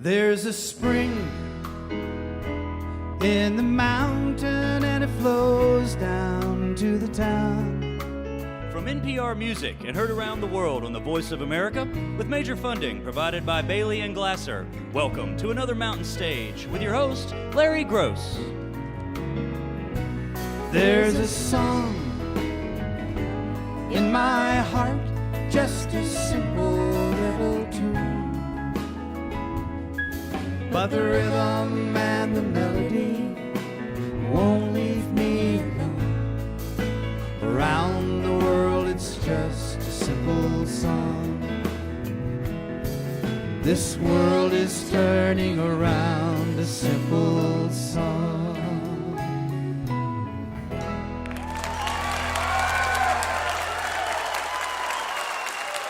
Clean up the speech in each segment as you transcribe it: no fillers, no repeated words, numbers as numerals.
There's a spring in the mountain and it flows down to the town. From NPR Music and heard around the world on the Voice of America with major funding provided by Bailey and Glasser. Welcome to another Mountain Stage with your host, Larry Gross. There's a song in my heart, just a simple little tune, but the rhythm and the melody won't leave me alone. Around the world it's just a simple song. This world is turning around, a simple song.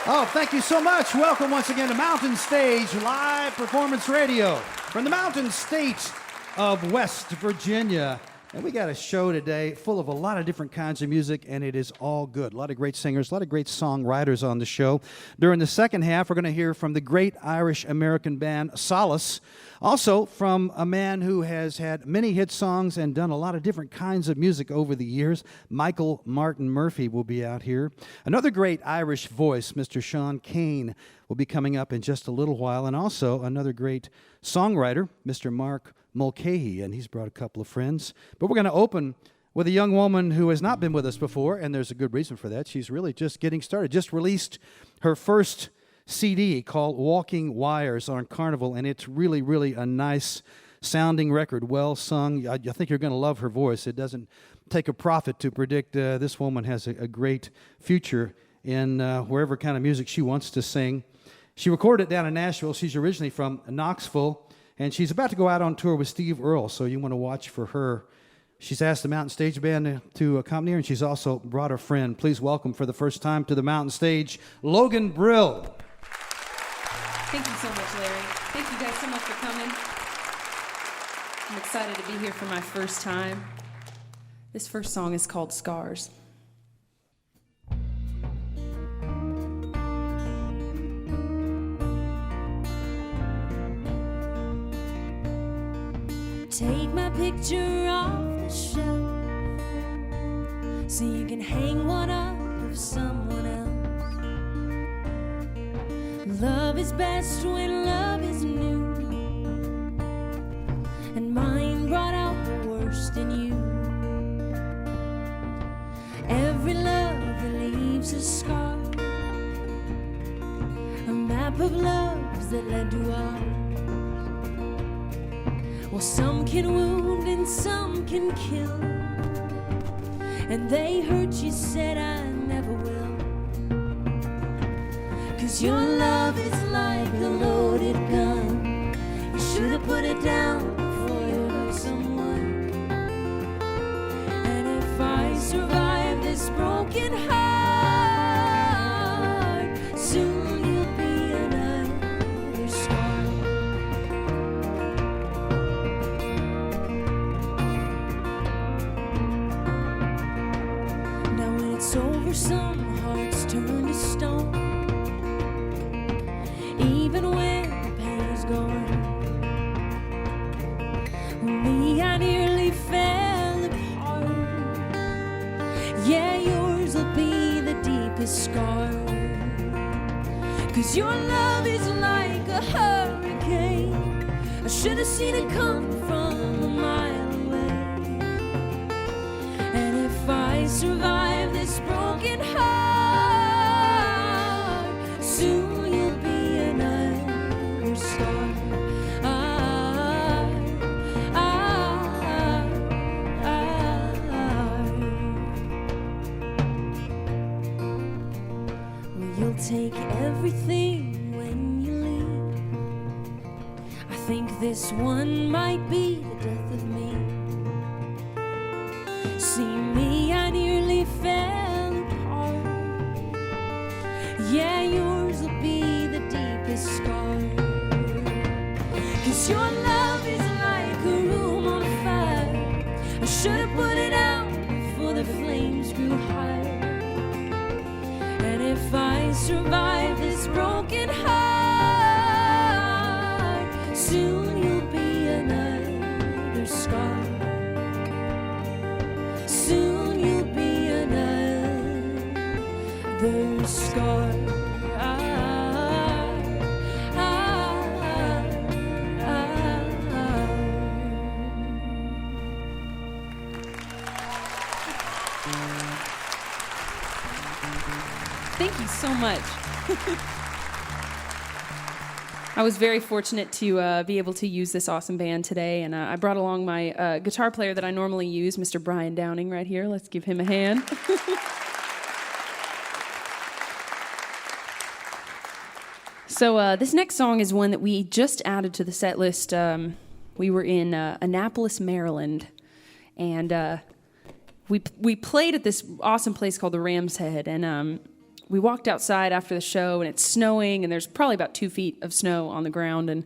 Oh, thank you so much. Welcome once again to Mountain Stage Live Performance Radio from the Mountain State of West Virginia. And we got a show today full of a lot of different kinds of music, and it is all good. A lot of great singers, a lot of great songwriters on the show. During the second half, we're going to hear from the great Irish-American band Solas. Also from a man who has had many hit songs and done a lot of different kinds of music over the years. Michael Martin Murphey will be out here. Another great Irish voice, Mr. Sean Keane, will be coming up in just a little while. And also another great songwriter, Mr. Mark Mulcahy, and he's brought a couple of friends. But we're going to open with a young woman who has not been with us before, and there's a good reason for that. She's really just getting started. Just released her first CD called Walking Wires on Carnival, and it's really, really a nice sounding record, well sung. I think you're going to love her voice. It doesn't take a prophet to predict this woman has a great future in wherever kind of music she wants to sing. She recorded it down in Nashville. She's originally from Knoxville, and she's about to go out on tour with Steve Earle, so you want to watch for her. She's asked the Mountain Stage Band to accompany her, and she's also brought a friend. Please welcome for the first time to the Mountain Stage, Logan Brill. Thank you so much, Larry. Thank you guys so much for coming. I'm excited to be here for my first time. This first song is called Scars. Take my picture off the shelf so you can hang one up of someone else. Love is best when love is new, and mine brought out the worst in you. Every love that leaves a scar, a map of loves that led to ours. Well, some can wound and some can kill, and they hurt you, said I never will. 'Cause your love is like a loaded gun. You should have put it down before you hurt someone. And if I survive this broken heart, soon you'll be another scar. It's over, some hearts turn to stone, even when the pain's gone. Me, I nearly fell apart. Yeah, yours will be the deepest scar. 'Cause your love is like a hurricane. I should have seen it come from a mile away. And if I survive this broken heart, soon you'll be another star. Well, you'll take everything when you leave. I think this one might be the death of me. See me, I nearly fell apart. Yeah, yours will be the deepest scar. 'Cause your love is like a room on fire. I should have put it out before the flames grew higher. And if I survive this broken heart, you so much. I was very fortunate to be able to use this awesome band today, and I brought along my guitar player that I normally use, Mr. Brian Downing, right here. Let's give him a hand. So this next song is one that we just added to the set list. We were in Annapolis, Maryland, and we played at this awesome place called the Ram's Head, and we walked outside after the show, and it's snowing, and there's probably about 2 feet of snow on the ground, and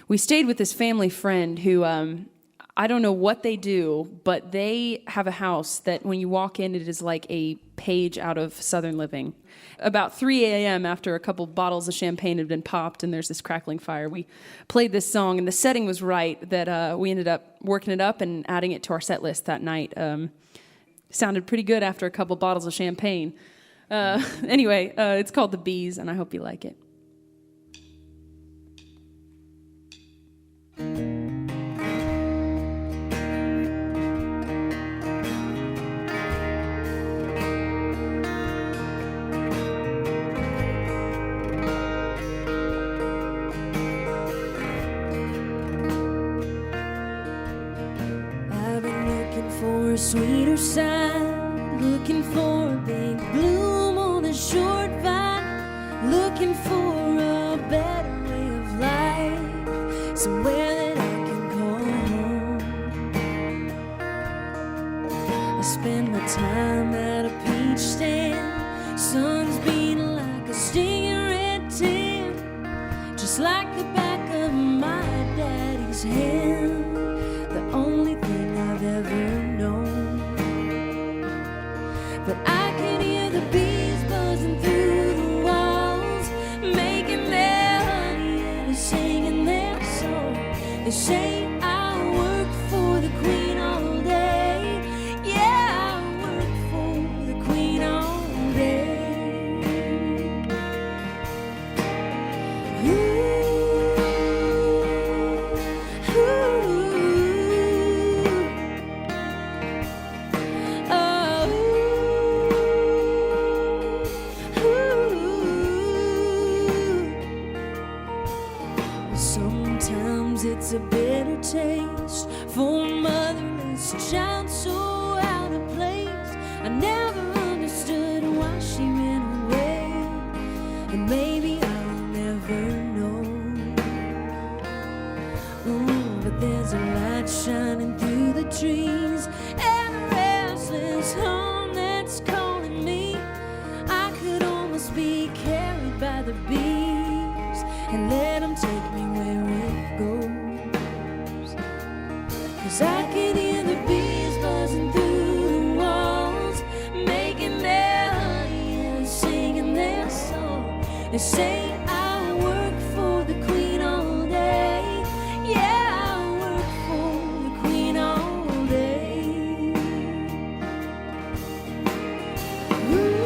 we stayed with this family friend who, I don't know what they do, but they have a house that when you walk in, it is like a page out of Southern Living. About 3 a.m., after a couple bottles of champagne had been popped and there's this crackling fire, we played this song, and the setting was right that we ended up working it up and adding it to our set list that night. Sounded pretty good after a couple bottles of champagne. Anyway, it's called The Bees, and I hope you like it. I've been looking for a sweeter side, looking for a big bloom on a short vine, looking for a better way of life, somewhere that I can call home. I spend my time at a peach stand, sun's beating like a stinging red tan, just like the back of my daddy's hand. The only thing I've ever known. But I can hear the bees buzzing through the walls, making their honey and singing their song. They say I work for the queen all day. Yeah, I work for the queen all day. Ooh, ooh. Sometimes it's a bitter taste for a motherless child so out of place. I never understood why she ran away, and maybe I'll never know. But there's a light shining through the trees and a restless hum that's calling me. I could almost be carried by the bees and let them take me where it goes. 'Cause I can hear the bees buzzing through the walls, making their honey and singing their song. They say I work for the queen all day. Yeah, I work for the queen all day. Ooh,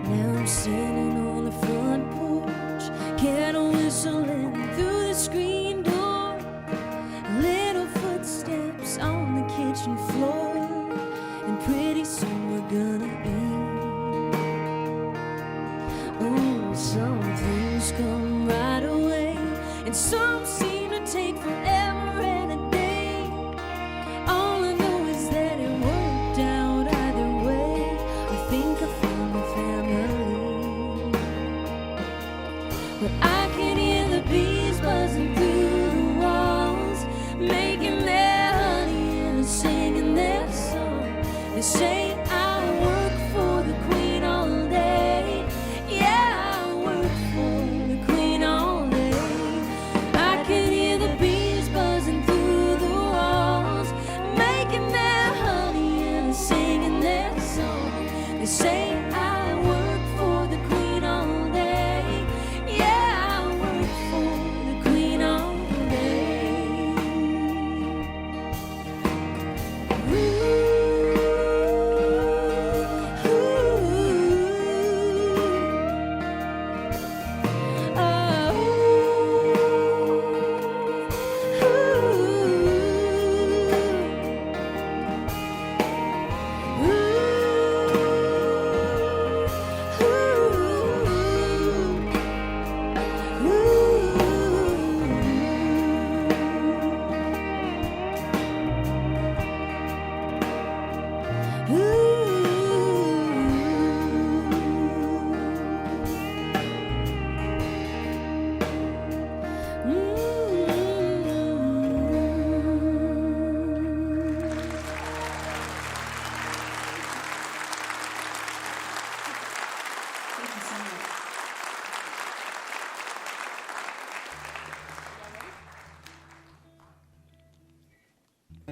now I'm sitting on the front porch, kettle whistling through the screen door, little footsteps on the kitchen floor, and pretty soon we're gonna eat. Some things come right away, and some seem to take forever and a day. All I know is that it worked out either way. I think I found my family. But I can hear the bees buzzing through the walls, making their honey and singing their song. They say I work for the queen all day. Yeah, I work for the queen all day. I can hear the bees buzzing through the walls, making their honey and singing their song. They say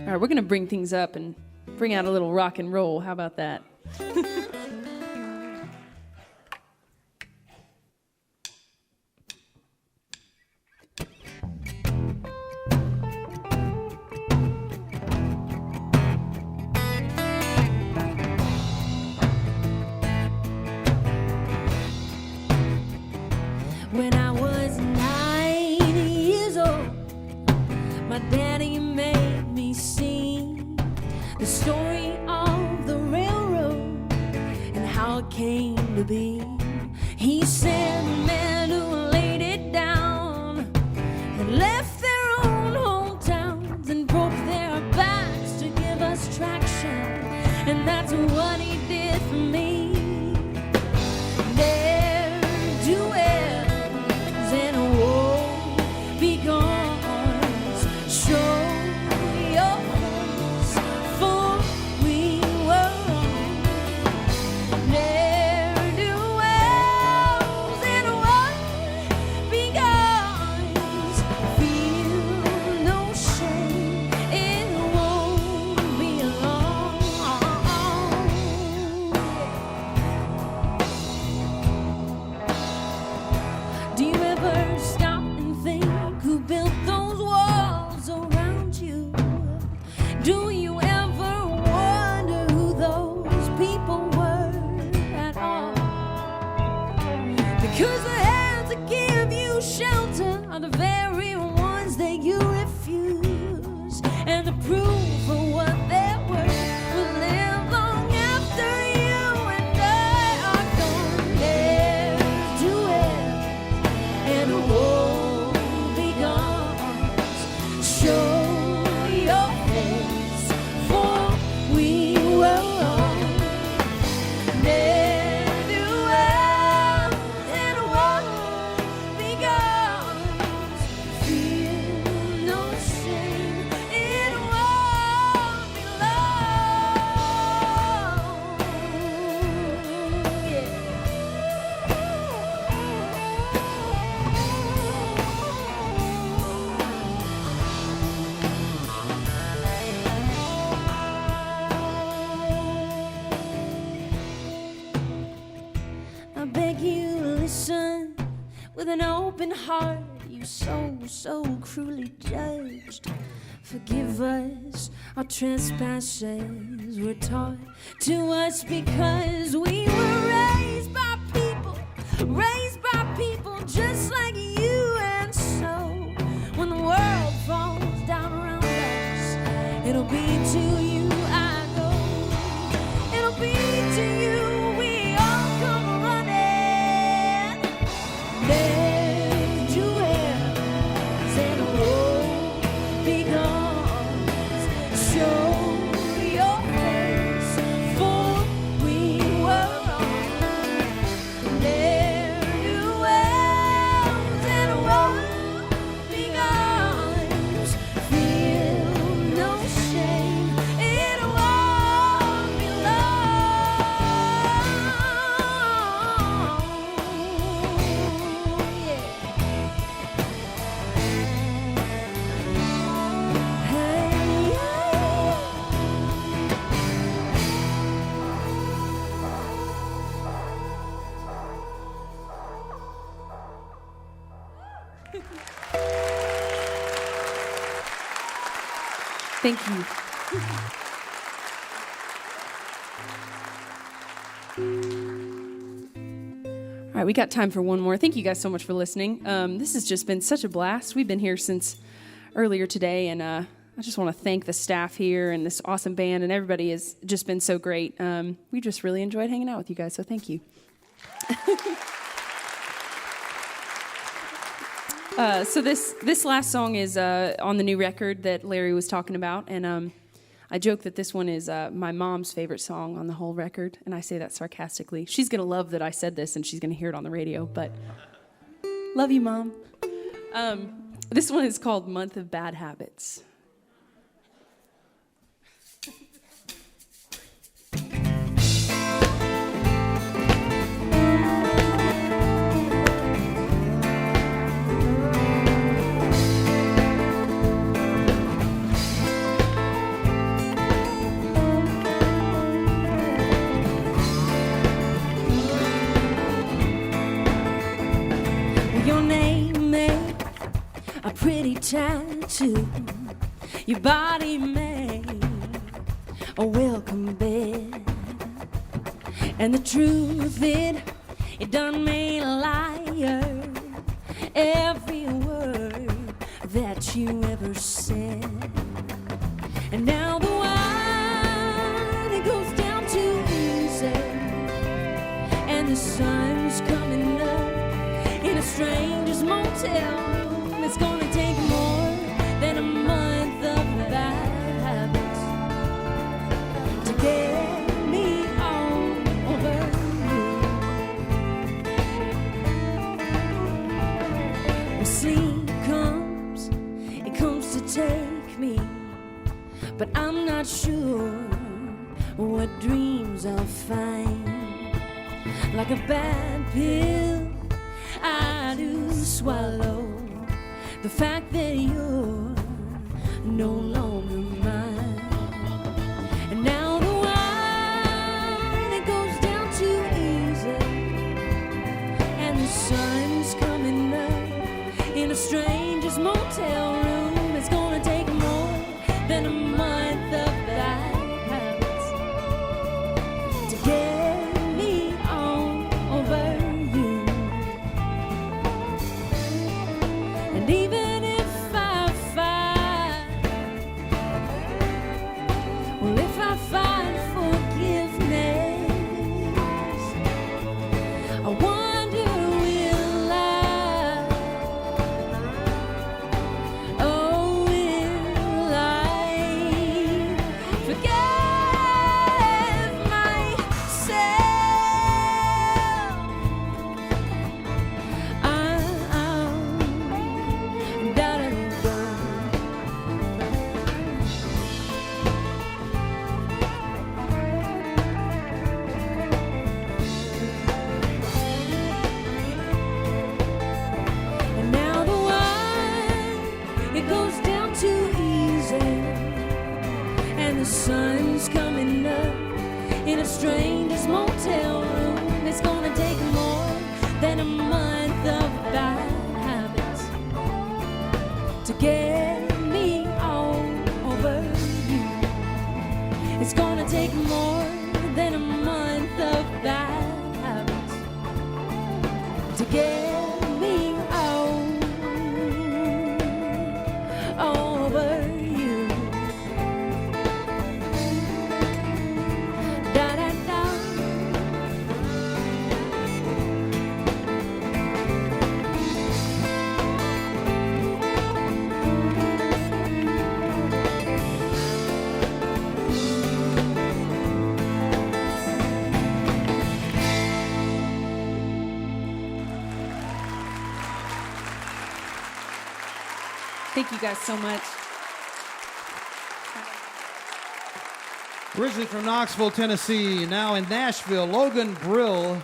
All right, we're going to bring things up and bring out a little rock and roll. How about that? When I was 9 years old, my daddy made me sing the story of the railroad and how it came to be. He said the men who laid it down had left their own hometowns and broke their backs to give us traction, and that's what he did for me. With an open heart, you so cruelly judged. Forgive us, our trespasses were taught to us because we were raised by people just like you. And so, when the world falls down around us, it'll be to you I go. It'll be to you. Thank you. All right, we got time for one more. Thank you guys so much for listening. This has just been such a blast. We've been here since earlier today, and I just want to thank the staff here and this awesome band, and everybody has just been so great. We just really enjoyed hanging out with you guys, so thank you. So this last song is on the new record that Larry was talking about, and I joke that this one is my mom's favorite song on the whole record, and I say that sarcastically. She's going to love that I said this, and she's going to hear it on the radio, but love you, Mom. This one is called Month of Bad Habits. Your name made a pretty tattoo. Your body made a welcome bed. And the truth, it done made a liar. Every word that you ever said. And now the wine, it goes down too easy. And the sun's coming up in a stranger's motel room. It's gonna take more than a month of bad habits to get me on over you. When sleep comes, it comes to take me, but I'm not sure what dreams I'll find. Like a bad pill I do swallow the fact that you're no longer mine. And now the wine, it goes down too easy. And the sun's coming up in a stranger's motel room. It's gonna take more than a month of bad habits to get me on over you. And even if I find, well, if I find forgiveness, I wonder will I, oh, will I forgive myself? Da-da-da-da. And now the wine, it goes down too easy. And the sun's coming up in a stranger's motel room. It's gonna take more than a month of bad habits to get me on over you. It's gonna take more than a month of bad habits to get me on over you. Da-da-da. Thank you guys so much. Originally from Knoxville, Tennessee, now in Nashville, Logan Brill.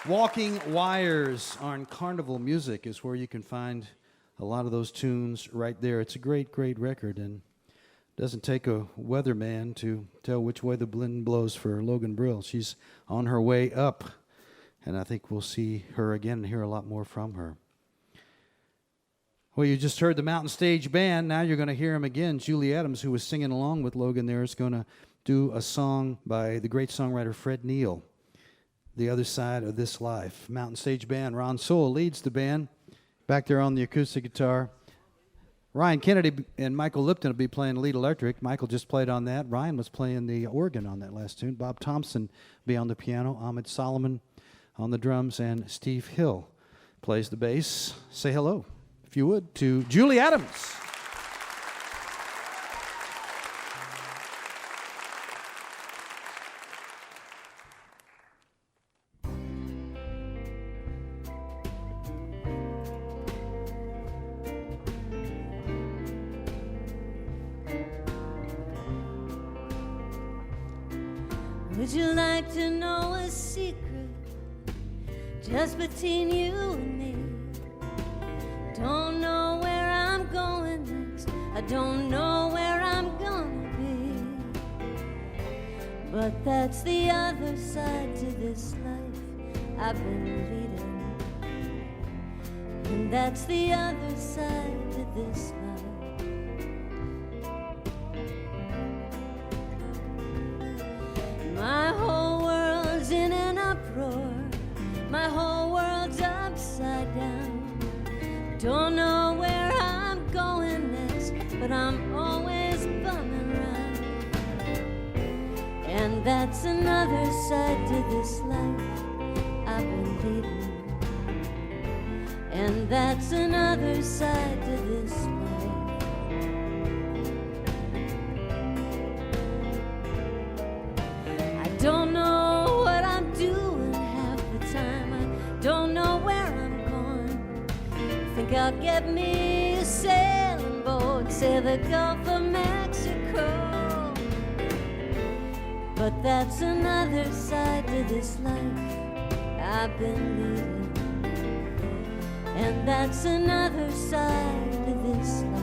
Walking Wires on Carnival Music is where you can find a lot of those tunes right there. It's a great, great record, and it doesn't take a weatherman to tell which way the wind blows for Logan Brill. She's on her way up, and I think we'll see her again and hear a lot more from her. Well, you just heard the Mountain Stage Band. Now you're going to hear him again. Julie Adams, who was singing along with Logan there, is going to do a song by the great songwriter Fred Neil, The Other Side of This Life. Mountain Stage Band. Ron Sowell leads the band. Back there on the acoustic guitar. Ryan Kennedy and Michael Lipton will be playing lead electric. Michael just played on that. Ryan was playing the organ on that last tune. Bob Thompson will be on the piano. Ahmed Solomon on the drums. And Steve Hill plays the bass. Say hello, if you would, to Julie Adams. Would you like to know a secret just between you and me? Don't know where I'm going next. I don't know where I'm gonna be. But that's the other side to this life I've been leading. And that's the other side to this life. My whole world's in an uproar. My whole world's upside down. Don't know where I'm going next, but I'm always bumming around. And that's another side to this life I've been leading. And that's another side to this life. I don't know what I'm doing half the time. I don't know where I'm going. Think I'll get me a sailing boat, say the Gulf of Mexico. But that's another side to this life I've been leading. And that's another side to this life.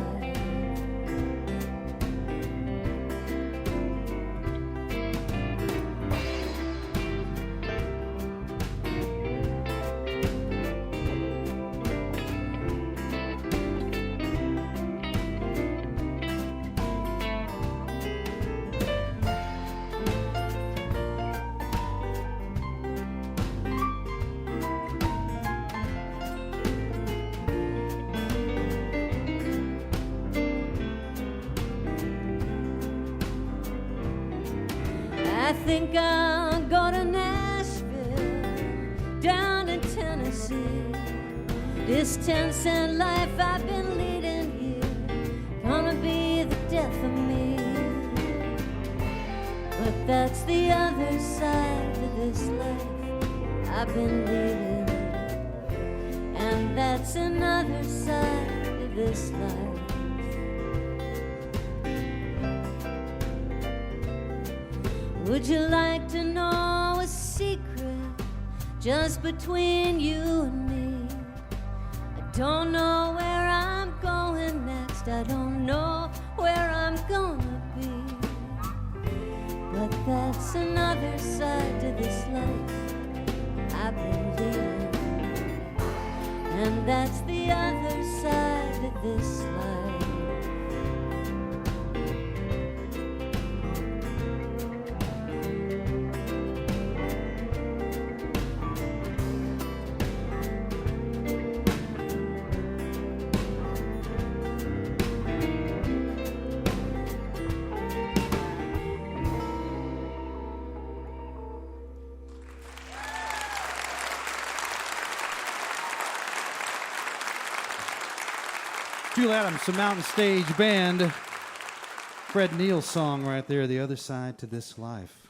I think I'll go to Nashville, down in Tennessee. This 10-cent life I've been leading here, gonna be the death of me. But that's the other side to this life I've been leading. And that's another side to this life. Would you like to know a secret just between you and me? I don't know where I'm going next. I don't know where I'm gonna be. But that's another side to this life I've been leading. And that's the other side to this life. Julie Adams, the Mountain Stage Band. Fred Neil's song right there, The Other Side to This Life.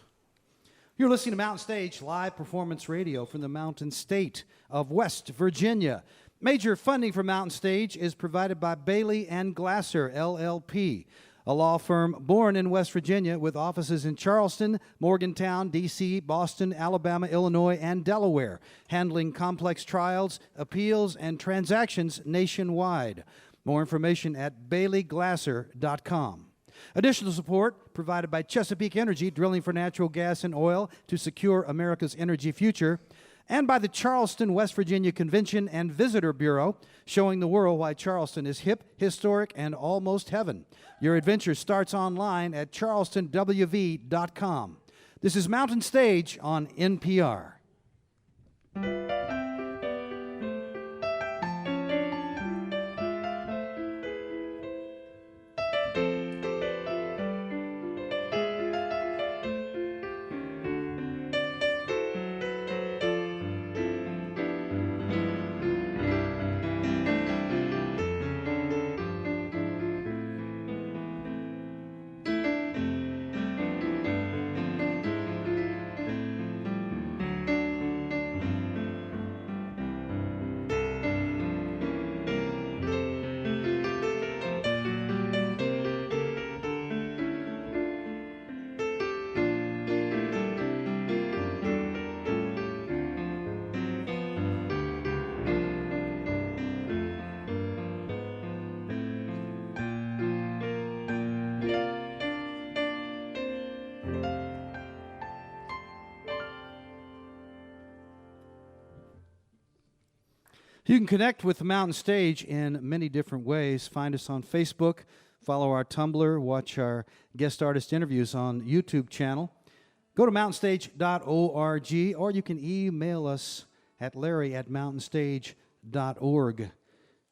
You're listening to Mountain Stage live performance radio from the Mountain State of West Virginia. Major funding for Mountain Stage is provided by Bailey and Glasser, LLP, a law firm born in West Virginia with offices in Charleston, Morgantown, D.C., Boston, Alabama, Illinois, and Delaware, handling complex trials, appeals, and transactions nationwide. More information at baileyglasser.com. Additional support provided by Chesapeake Energy, drilling for natural gas and oil to secure America's energy future, and by the Charleston, West Virginia Convention and Visitor Bureau, showing the world why Charleston is hip, historic, and almost heaven. Your adventure starts online at charlestonwv.com. This is Mountain Stage on NPR. You can connect with the Mountain Stage in many different ways. Find us on Facebook, follow our Tumblr, watch our guest artist interviews on YouTube channel. Go to mountainstage.org, or you can email us at larry@mountainstage.org.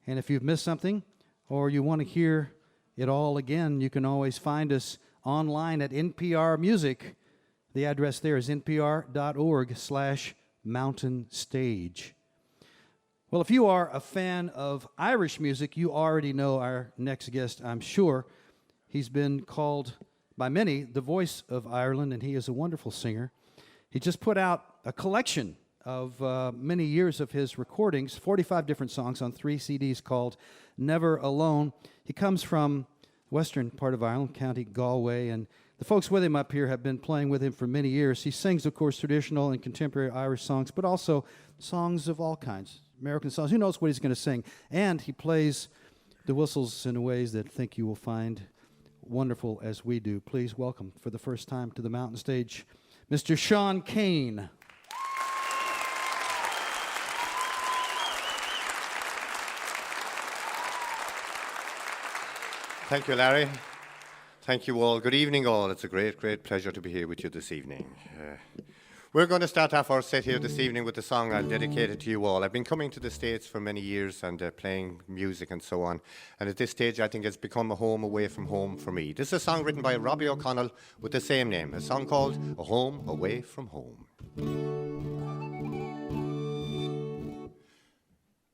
And if you've missed something or you want to hear it all again, you can always find us online at NPR Music. The address there is npr.org/mountainstage. Well, if you are a fan of Irish music, you already know our next guest, I'm sure. He's been called by many the voice of Ireland, and he is a wonderful singer. He just put out a collection of many years of his recordings, 45 different songs on 3 CDs called Never Alone. He comes from the western part of Ireland, County Galway, and the folks with him up here have been playing with him for many years. He sings, of course, traditional and contemporary Irish songs, but also songs of all kinds, American songs. Who knows what he's going to sing? And he plays the whistles in ways that I think you will find wonderful as we do. Please welcome for the first time to the Mountain Stage, Mr. Sean Keane. Thank you, Larry. Thank you all. Good evening, all. It's a great, great pleasure to be here with you this evening. We're going to start off our set here this evening with a song I'll dedicate it to you all. I've been coming to the States for many years and playing music and so on. And at this stage, I think it's become a home away from home for me. This is a song written by Robbie O'Connell with the same name, a song called A Home Away from Home.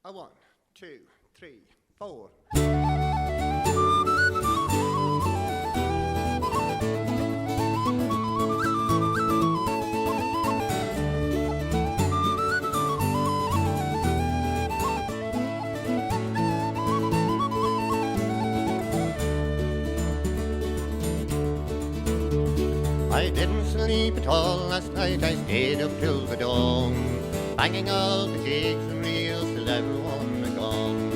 A 1, 2, 3, 4. I didn't sleep at all last night, I stayed up till the dawn, banging all the jigs and reels till everyone was gone,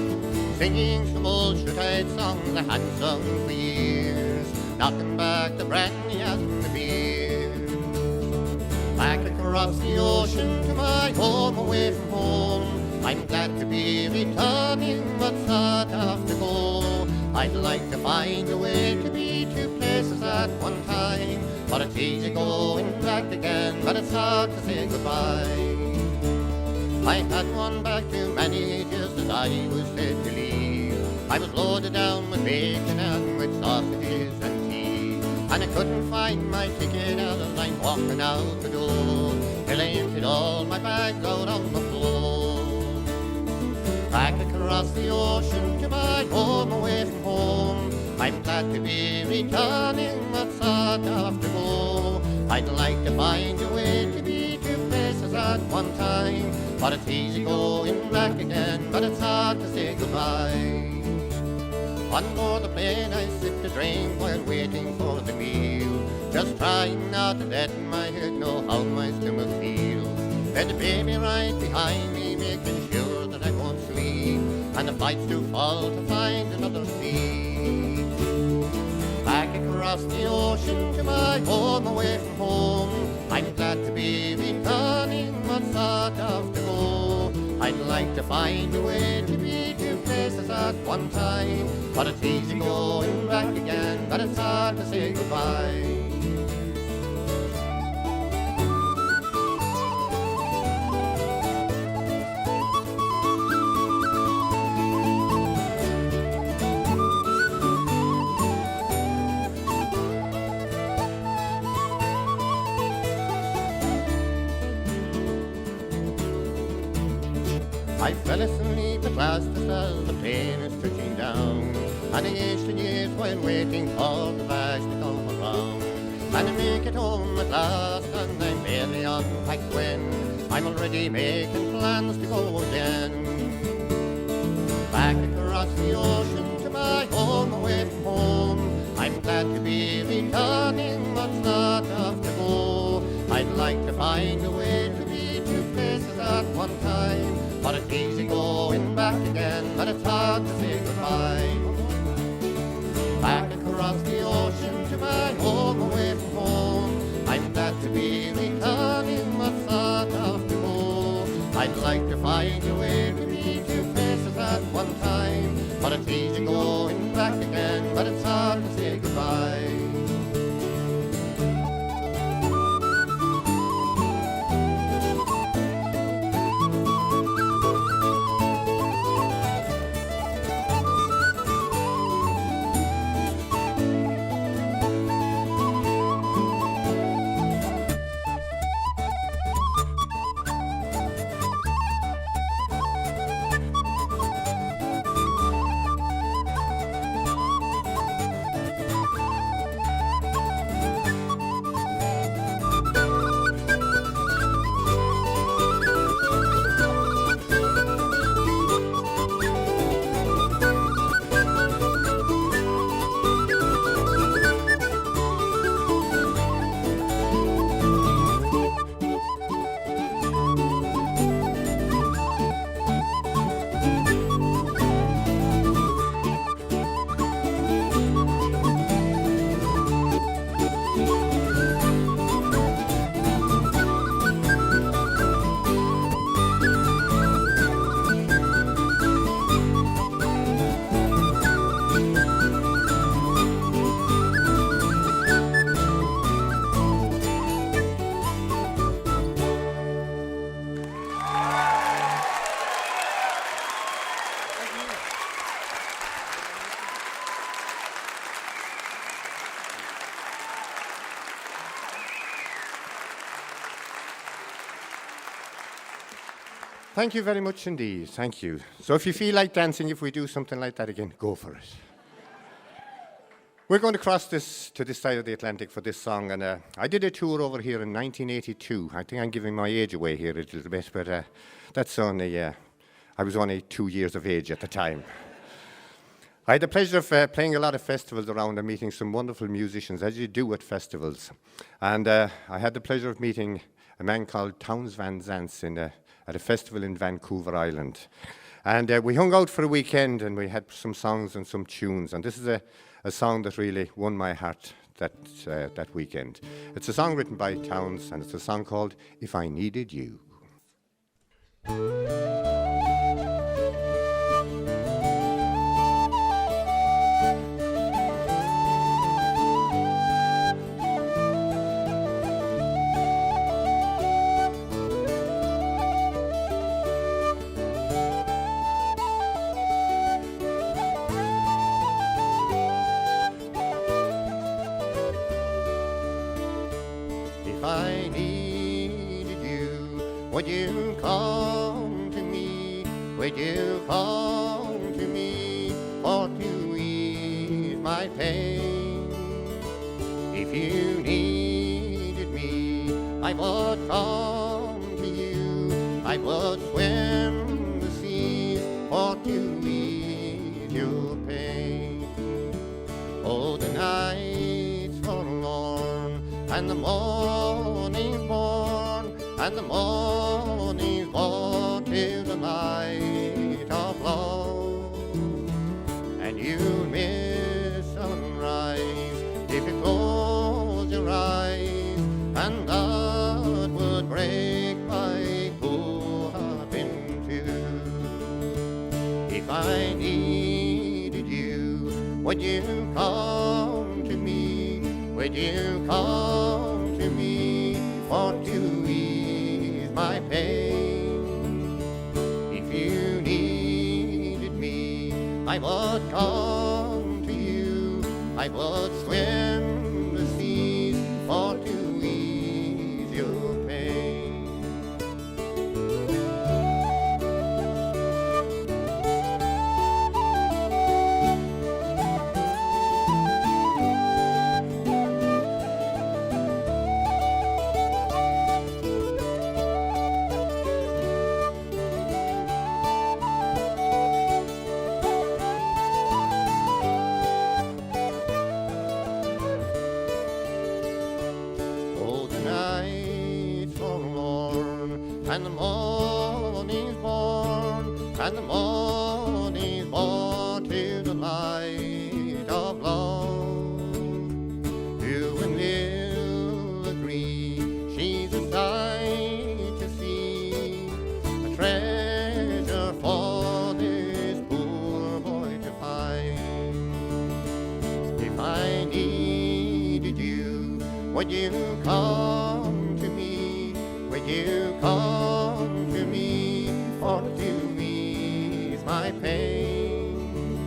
singing some old short-eyed songs I hadn't sung for years, knocking back the brandy and the beer. Back across the ocean to my home away from home, I'm glad to be returning, but sad to have to go. I'd like to find a way to be two places at one time, but it's easy going back again, but it's hard to say goodbye. I had one back too many just as I was set to leave. I was loaded down with bacon and with sausages and tea, and I couldn't find my ticket as I'm walking out the door, till I emptied all my bags out on the floor. Back across the ocean to my home away from home, I'm glad to be returning, but sad to have to go. I'd like to find a way to be two places at one time, but it's easy going back again, but it's hard to say goodbye. On board the plane I sipped a drink while waiting for the meal, just trying not to let my head know how my stomach feels. There's a baby right behind me making sure that I won't sleep, and the flight's too full to find another seat. Back across the ocean to my home away from home, I'm glad to be returning, but sad to have to go. I'd like to find a way to be two places at one time, but it's easy going back again, but it's hard to say goodbye. I fell asleep at last as the plane is touching down, and I aged in years while waiting for the bags to come around. And I make it home at last, and I'm barely unpacked when I'm already making plans to go again. Back across the ocean to my home away from home, I'm glad to be returning, but not have to go. I'd like to find a way to be two places at one time, but it's easy going back again, but it's hard to say goodbye. Back across the ocean to my home away from home, I'm glad to be returning, but sad to have to go. I'd like to find a way to be two but it's easy going back again, but it's hard to say goodbye. Thank you very much indeed. Thank you. So if you feel like dancing, if we do something like that again, go for it. We're going to cross to this side of the Atlantic for this song, and I did a tour over here in 1982. I think I'm giving my age away here a little bit, but that's only, I was only 2 years of age at the time. I had the pleasure of playing a lot of festivals around and meeting some wonderful musicians, as you do at festivals. And I had the pleasure of meeting a man called Townes Van Zandt at a festival in Vancouver Island. And we hung out for a weekend, and we had some songs and some tunes. And this is a song that really won my heart that weekend. It's a song written by Townes, and it's a song called If I Needed You. If I needed you, would you come to me? Would you come to me for to ease my pain? If you needed me, I would come to you. I would swim the seas for to ease your pain. Oh, the night's forlorn and the morning's born, and the morning's born to the light of love. And you'll miss sunrise if you close your eyes, and that would break my poor heart in two. If I needed you, would you come to me? Would you come to me for to ease my pain? If you needed me, I would come to you. I would swim the seas for to ease your pain. And the morning's born, and the morning's born to the light of love. You and Will agree she's a sight to see, a treasure for this poor boy to would you come to me? Would you come to me for to ease my pain?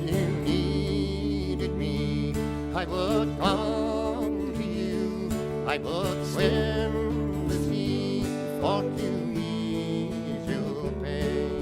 If you needed me, I would come to you. I would swim the sea for to ease your pain.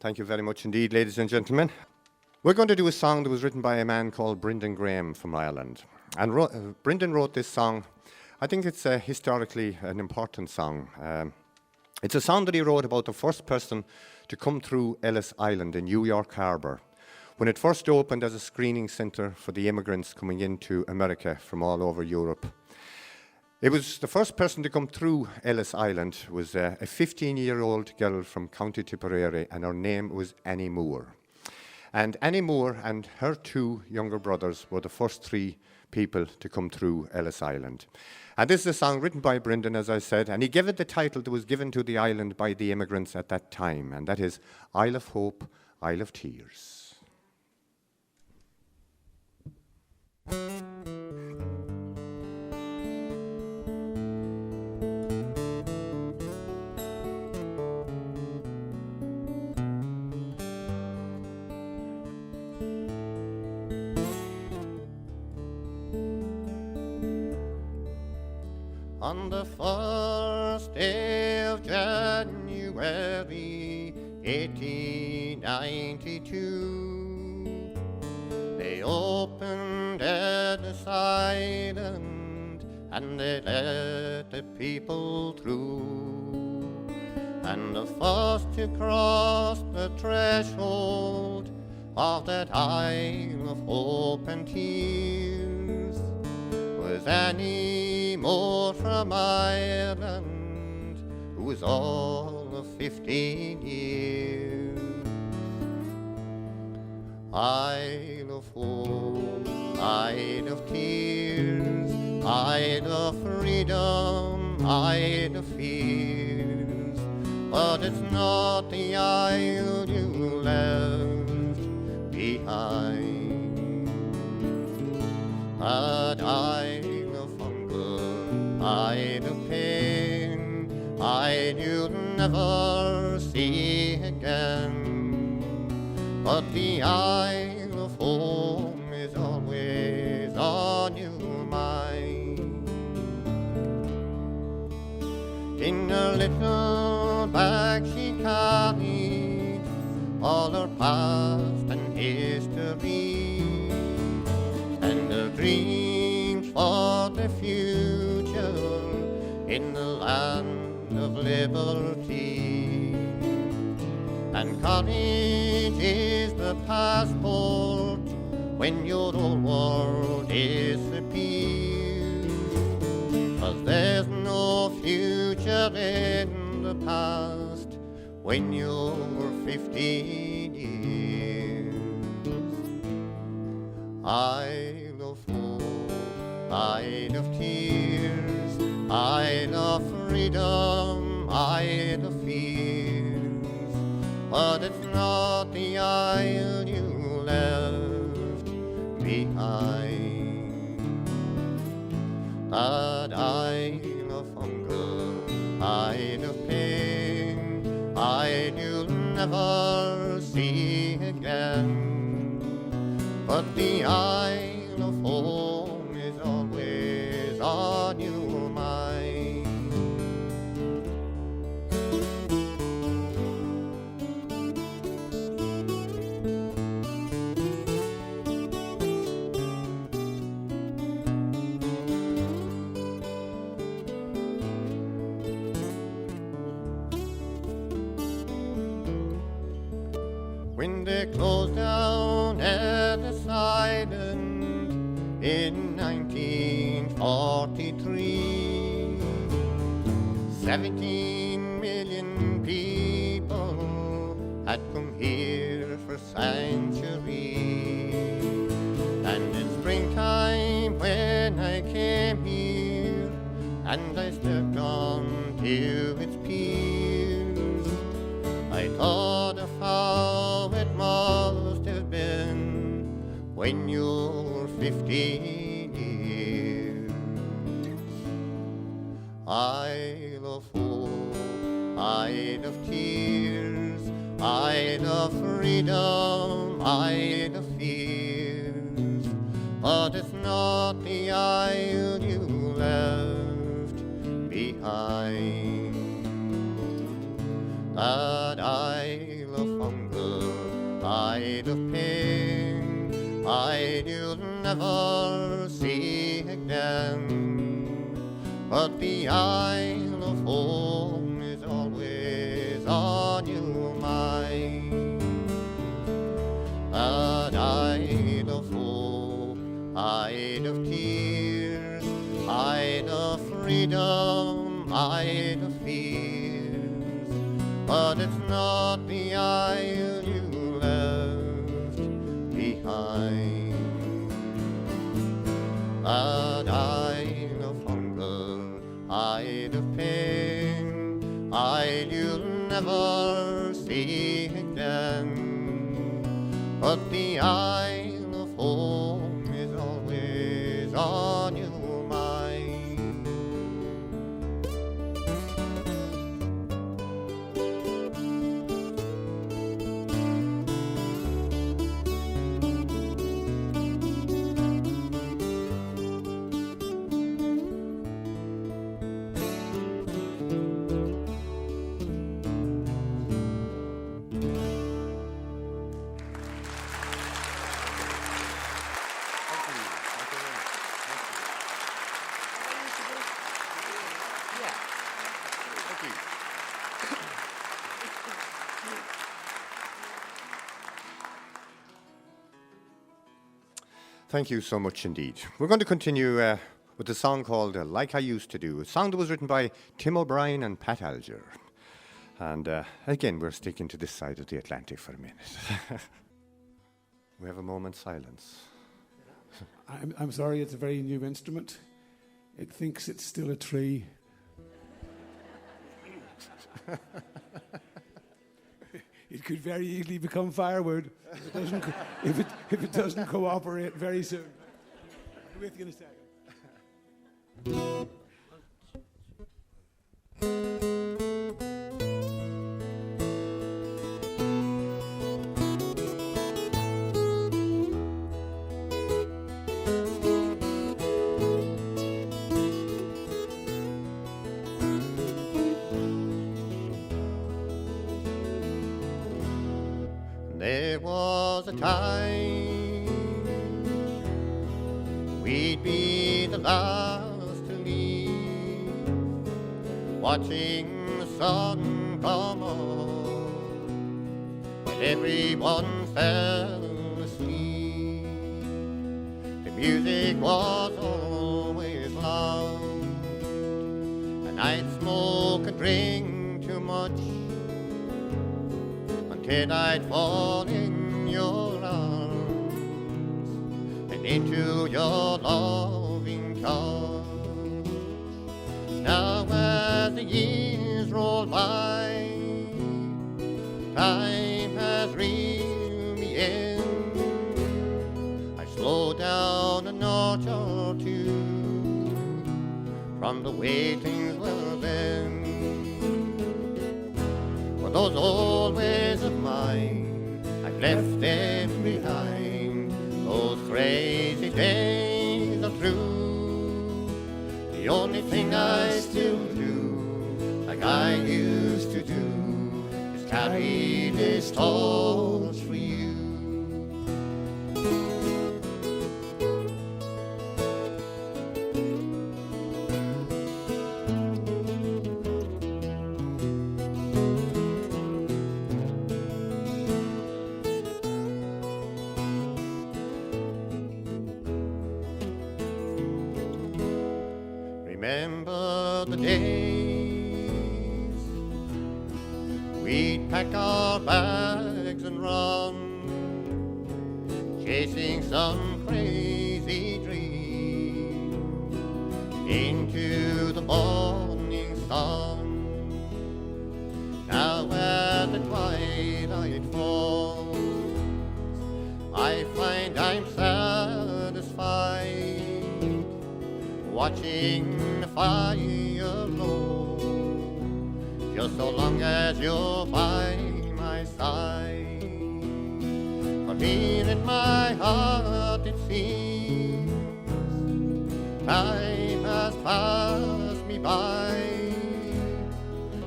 Thank you very much indeed, ladies and gentlemen. We're going to do a song that was written by a man called Brendan Graham from Ireland. And Brendan wrote this song. I think it's historically an important song. It's a song that he wrote about the first person to come through Ellis Island in New York Harbor, when it first opened as a screening center for the immigrants coming into America from all over Europe. It was the first person to come through Ellis Island was a 15-year-old girl from County Tipperary, and her name was Annie Moore. And Annie Moore and her two younger brothers were the first three people to come through Ellis Island. And this is a song written by Brendan, as I said, and he gave it the title that was given to the island by the immigrants at that time, and that is Isle of Hope, Isle of Tears. On the first day of January 1892, they opened Ellis Island and they let the people through. And the first to cross the threshold of that Isle of Hope and Tears was Annie Moore from Ireland, who was all of 15 years. Isle of Hope, Isle of Tears, Isle of Freedom, Isle of Fears, but it's not the isle you left behind. That Isle of hunger, Isle of pain, Isle you'll never see again. But the Isle of home is always on your mind. In her little bag she carried all her past and history, and her dreams for the future in the land of liberty. And courage is the passport when your old world disappears, 'cause there's no future in the past when you're 15 years. Isle of hope, Isle of tears, Isle of freedom, Isle of fears, but it's not the isle you left behind. That Isle of hunger, Isle of pain, Isle you'll never see again. But the Isle of home is always on your mind. they closed down Ellis Island in 1943. 17 million people had come here for sanctuary. And in springtime when I came here and I stepped on to its piers, I thought of how it must have been when you're 15 years. Isle of hope, Isle of tears, Isle of freedom, Isle of fears, but it's not the isle you left behind. That isle of hunger, isle of pain, isle you'll never see again. But the isle of home is always on your mind. That isle of hope, isle of tears, isle of freedom, isle of fears, but it's not the isle you left behind. That isle of hunger, isle of pain, isle you'll never see again. But the isle of home is always on your mind. Thank you so much indeed. We're going to continue with a song called Like I Used to Do, a song that was written by Tim O'Brien and Pat Alger. And again, we're sticking to this side of the Atlantic for a minute. We have a moment's silence. I'm sorry, it's a very new instrument. It thinks it's still a tree. It could very easily become firewood if it doesn't cooperate very soon. I'll be with you in a second. There was a time we'd be the last to leave, watching the sun come up when everyone fell asleep. The music was always loud, and I'd smoke and drink too much until I'd fall in your arms and into your loving touch. Now as the years roll by, time has reeled me in. I slow down a notch or two from the way things were then. For those old ways of mine, I've left them behind. Those crazy days are through. The only thing I still do, like I used to do, is carry this torch for you. the days, we'd pack our bags and run, chasing some crazy dream into the morning sun. Now as the twilight falls, I find I'm satisfied watching the fire glow, just so long as you're by my side. For here in my heart it seems time has passed me by.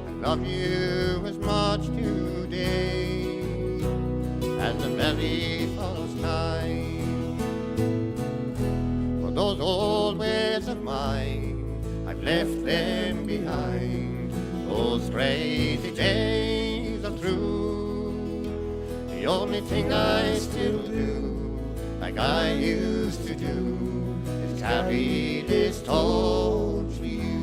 I love you as much today as the very first time. For those old ways of mine, I've left them behind. Those crazy days are through. The only thing I still do, like I used to do, is carry this torch for you.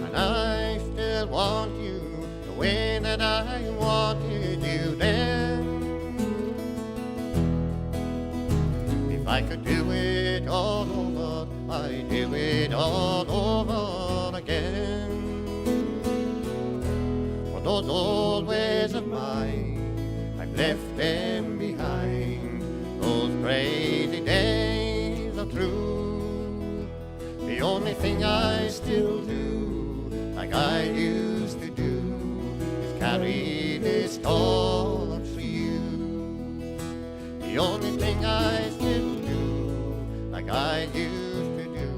And I still want you the way that I wanted you then. If I could do it all over, I'd do it all over again. For those old ways of mine, I've left them behind. Those crazy days are through. The only thing I still do, like I used to do, is carry this torch for you. The only thing I still do, like I used to do,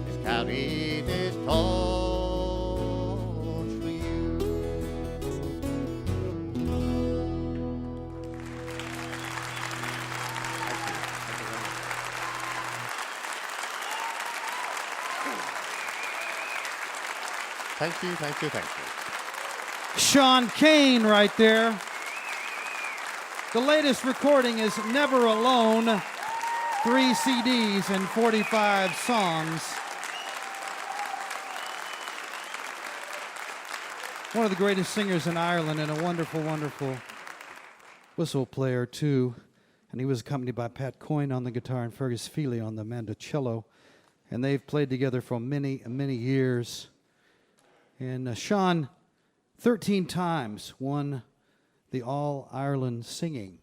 is carry this torch for you. Thank you, thank you, thank you. Sean Keane right there. The latest recording is Never Alone. 3 CDs and 45 songs. One of the greatest singers in Ireland and a wonderful, wonderful whistle player too. And he was accompanied by Pat Coyne on the guitar and Fergus Feely on the mandocello. And they've played together for many, many years. And Sean, 13 times won the All-Ireland Singing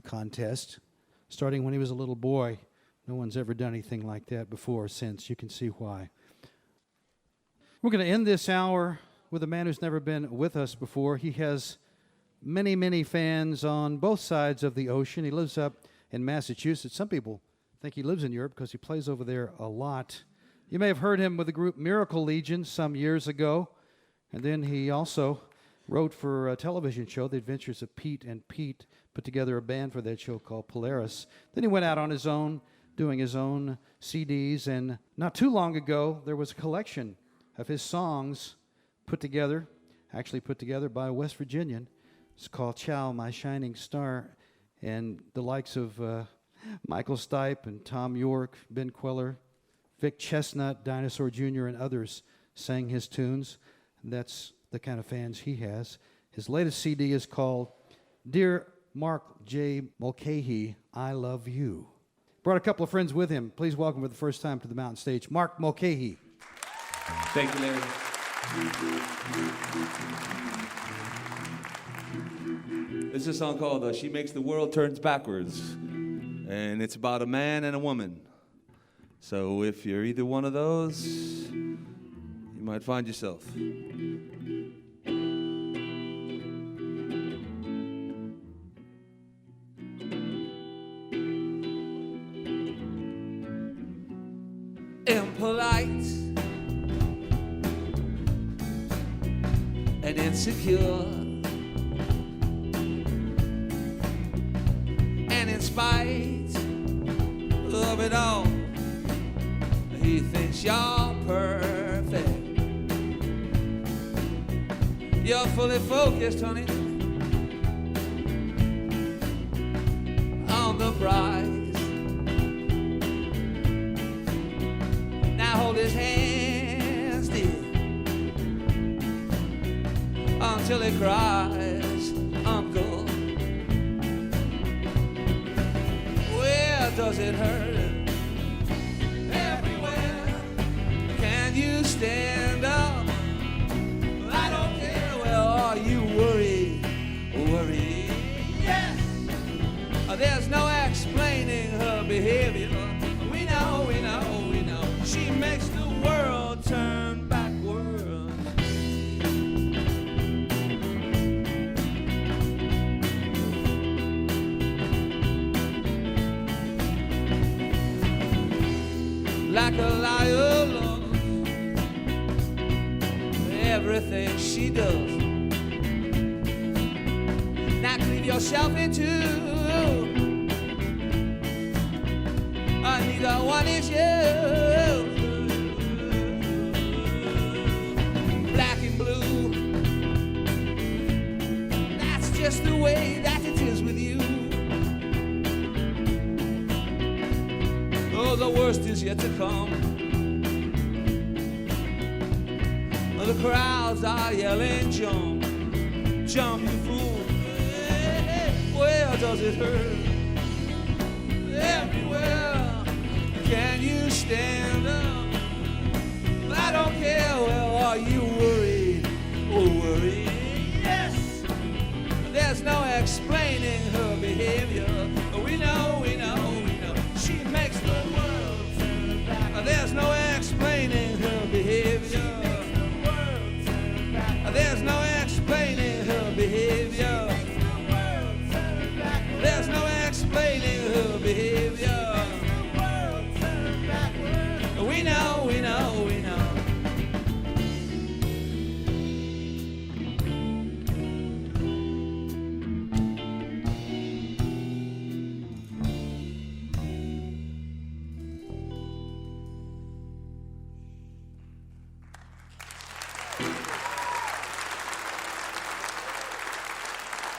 Contest, starting when he was a little boy. No one's ever done anything like that before or since. You can see why. We're going to end this hour with a man who's never been with us before. He has many, many fans on both sides of the ocean. He lives up in Massachusetts. Some people think he lives in Europe because he plays over there a lot. You may have heard him with the group Miracle Legion some years ago. And then he also wrote for a television show, The Adventures of Pete, and Pete put together a band for that show called Polaris. Then he went out on his own, doing his own CDs, and not too long ago, there was a collection of his songs put together by a West Virginian. It's called Chow, My Shining Star, and the likes of Michael Stipe and Tom York, Ben Queller, Vic Chestnut, Dinosaur Jr., and others sang his tunes. And that's the kind of fans he has. His latest CD is called Dear Mark J. Mulcahy, I Love You. Brought a couple of friends with him. Please welcome for the first time to the Mountain Stage, Mark Mulcahy. Thank you, Larry. This is a song called She Makes the World Turns Backwards. And it's about a man and a woman. So if you're either one of those, you might find yourself. Impolite and insecure, and in spite of it all, he thinks you're perfect. You're fully focused, honey, on the prize. Now hold his hands, dear, until he cries, Uncle. Where does it hurt? Everywhere. Can you stand up? I don't care. Well, are you worried? Worried? Yes. There's no explaining her behavior. We know, we know, we know. She makes the world turn backwards. Like a liar loves everything she does. Now clean yourself into. Neither one is you. Black and blue. That's just the way that it is with you. Oh, the worst is yet to come. The crowds are yelling, jump, jump, you fool. Where does it hurt? Everywhere. Can you stand up? I don't care. Well, are you worried? Oh, worried? Yes. There's no explaining her behavior. We know, we know, we know. She makes the world turn back. There's no explaining her behavior. There's no explaining her behavior. There's no explaining her behavior. We know, we know, we know.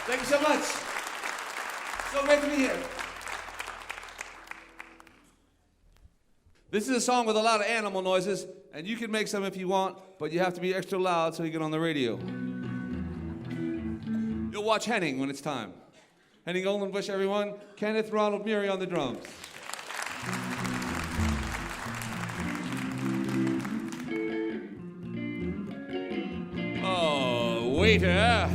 Thank you so much. So great to be here. This is a song with a lot of animal noises, and you can make some if you want, but you have to be extra loud so you get on the radio. You'll watch Henning when it's time. Henning Oldenbush, everyone. Kenneth Ronald Murray on the drums. Oh, waiter.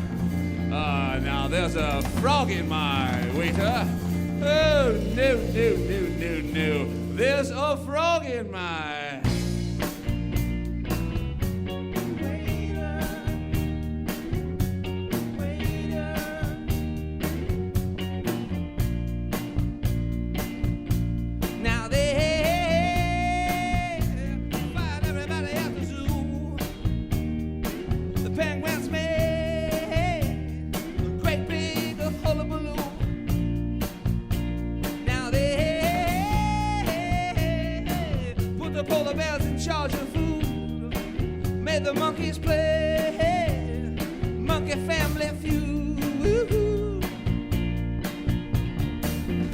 Now there's a frog in my waiter. Oh, no, no, no, no, no. There's a frog in my now they find everybody at the zoo. The penguins made a great big hullabaloo. Now they put the polar bears in charge of food, made the monkeys play Monkey Family Feud.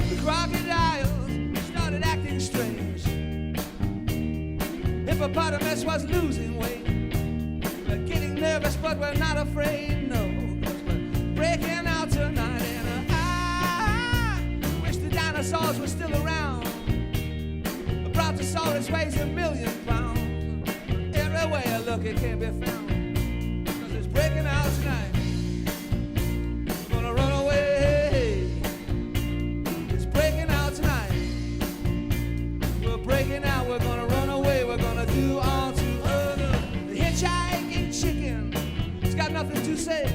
The crocodiles started acting strange. Hippopotamus was losing weight. We're getting nervous, but we're not afraid, no, 'cause we're breaking out tonight. And I wish the dinosaurs were still around. A brontosaurus weighs 1,000,000 pounds. Everywhere you look, it can't be found. 'Cause it's breaking out tonight. We're gonna run away. It's breaking out tonight. We're breaking out, we're gonna run away. We're gonna do all to other. The hitchhiking chicken, it's got nothing to say.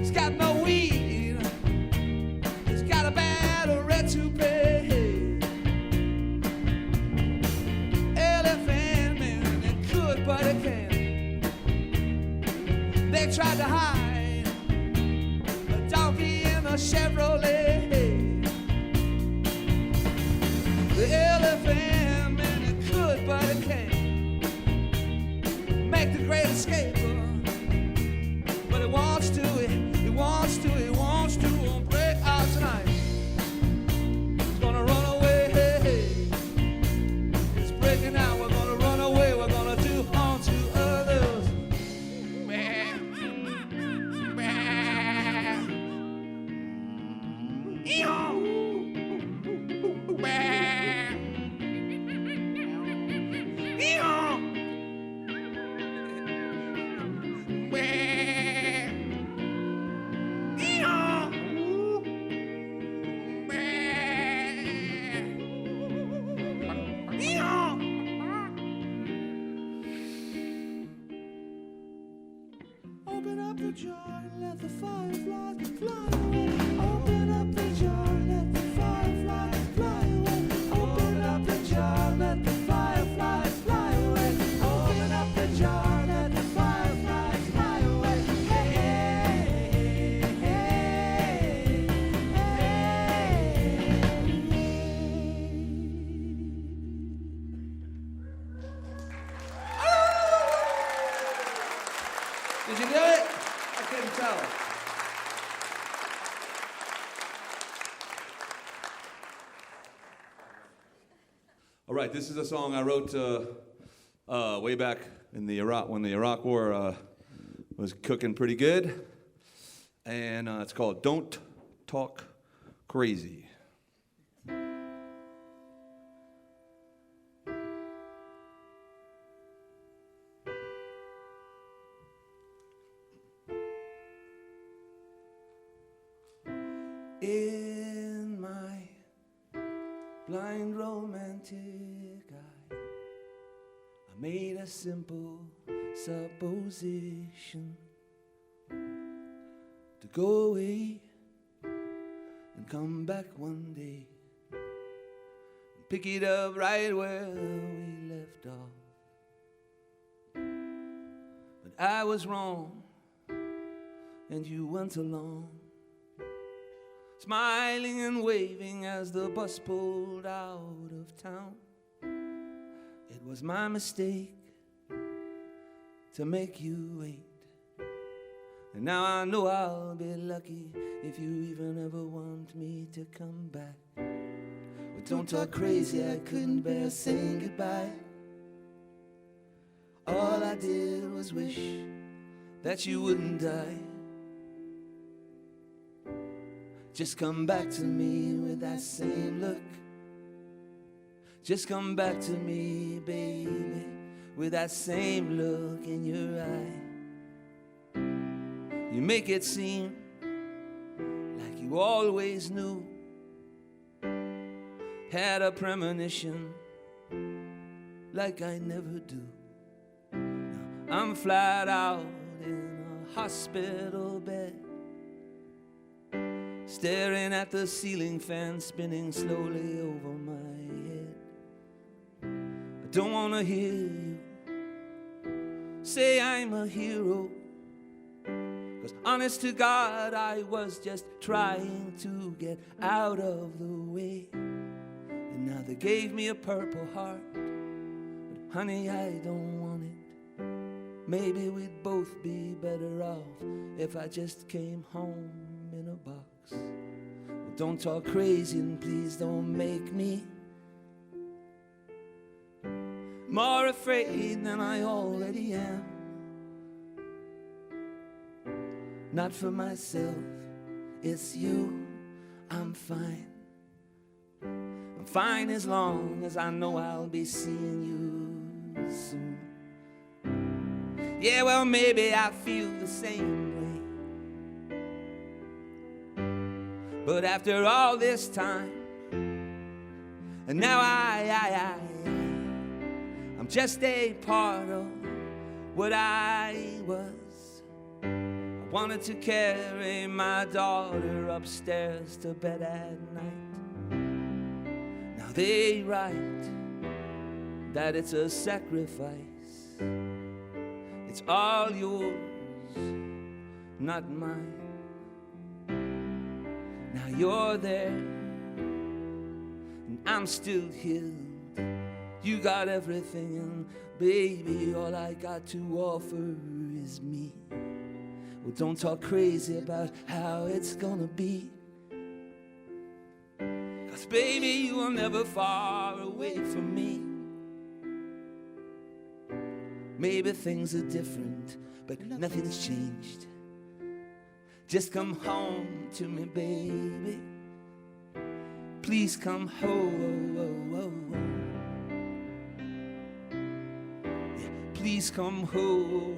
It's got no weed. It's got a bad rent to pay. Elephant man, it could, but it can't. They tried to hide a donkey in a Chevrolet. The elephant man, it could, but it can't make the great escape. But it wants to, it wants to, it wants to break out tonight. It's gonna run away. It's breaking fly away. Open up the jar, let the fireflies fly away. Open up the jar, let the fireflies fly away. Open up the jar, let the fireflies fly away. Hey, hey, hey, Did you do it? I couldn't tell. All right, this is a song I wrote way back in the Iraq when the Iraq War was cooking pretty good, and it's called "Don't Talk Crazy." In my blind romantic eye, I made a simple supposition to go away and come back one day and pick it up right where we left off. But I was wrong and you went along, smiling and waving as the bus pulled out of town. It was my mistake to make you wait, and now I know I'll be lucky if you even ever want me to come back. But don't talk crazy, I couldn't bear saying goodbye. All I did was wish that you wouldn't die. Just come back to me with that same look. Just come back to me, baby, with that same look in your eye. You make it seem like you always knew, had a premonition like I never do. Now I'm flat out in a hospital bed, staring at the ceiling fan spinning slowly over my head. I don't want to hear you say I'm a hero, 'cause honest to God, I was just trying to get out of the way. And now they gave me a purple heart, but honey, I don't want it. Maybe we'd both be better off if I just came home in a box. Well, don't talk crazy and please don't make me more afraid than I already am. Not for myself, it's you. I'm fine. I'm fine as long as I know I'll be seeing you soon. Yeah, well, maybe I feel the same way, but after all this time, and now I'm just a part of what I was. I wanted to carry my daughter upstairs to bed at night. Now they write that it's a sacrifice. It's all yours, not mine. Now you're there, and I'm still healed. You got everything, and baby, all I got to offer is me. Well, don't talk crazy about how it's gonna be, 'cause baby, you are never far away from me. Maybe things are different, but nothing's changed. Just come home to me, baby. Please come home. Yeah, please come home.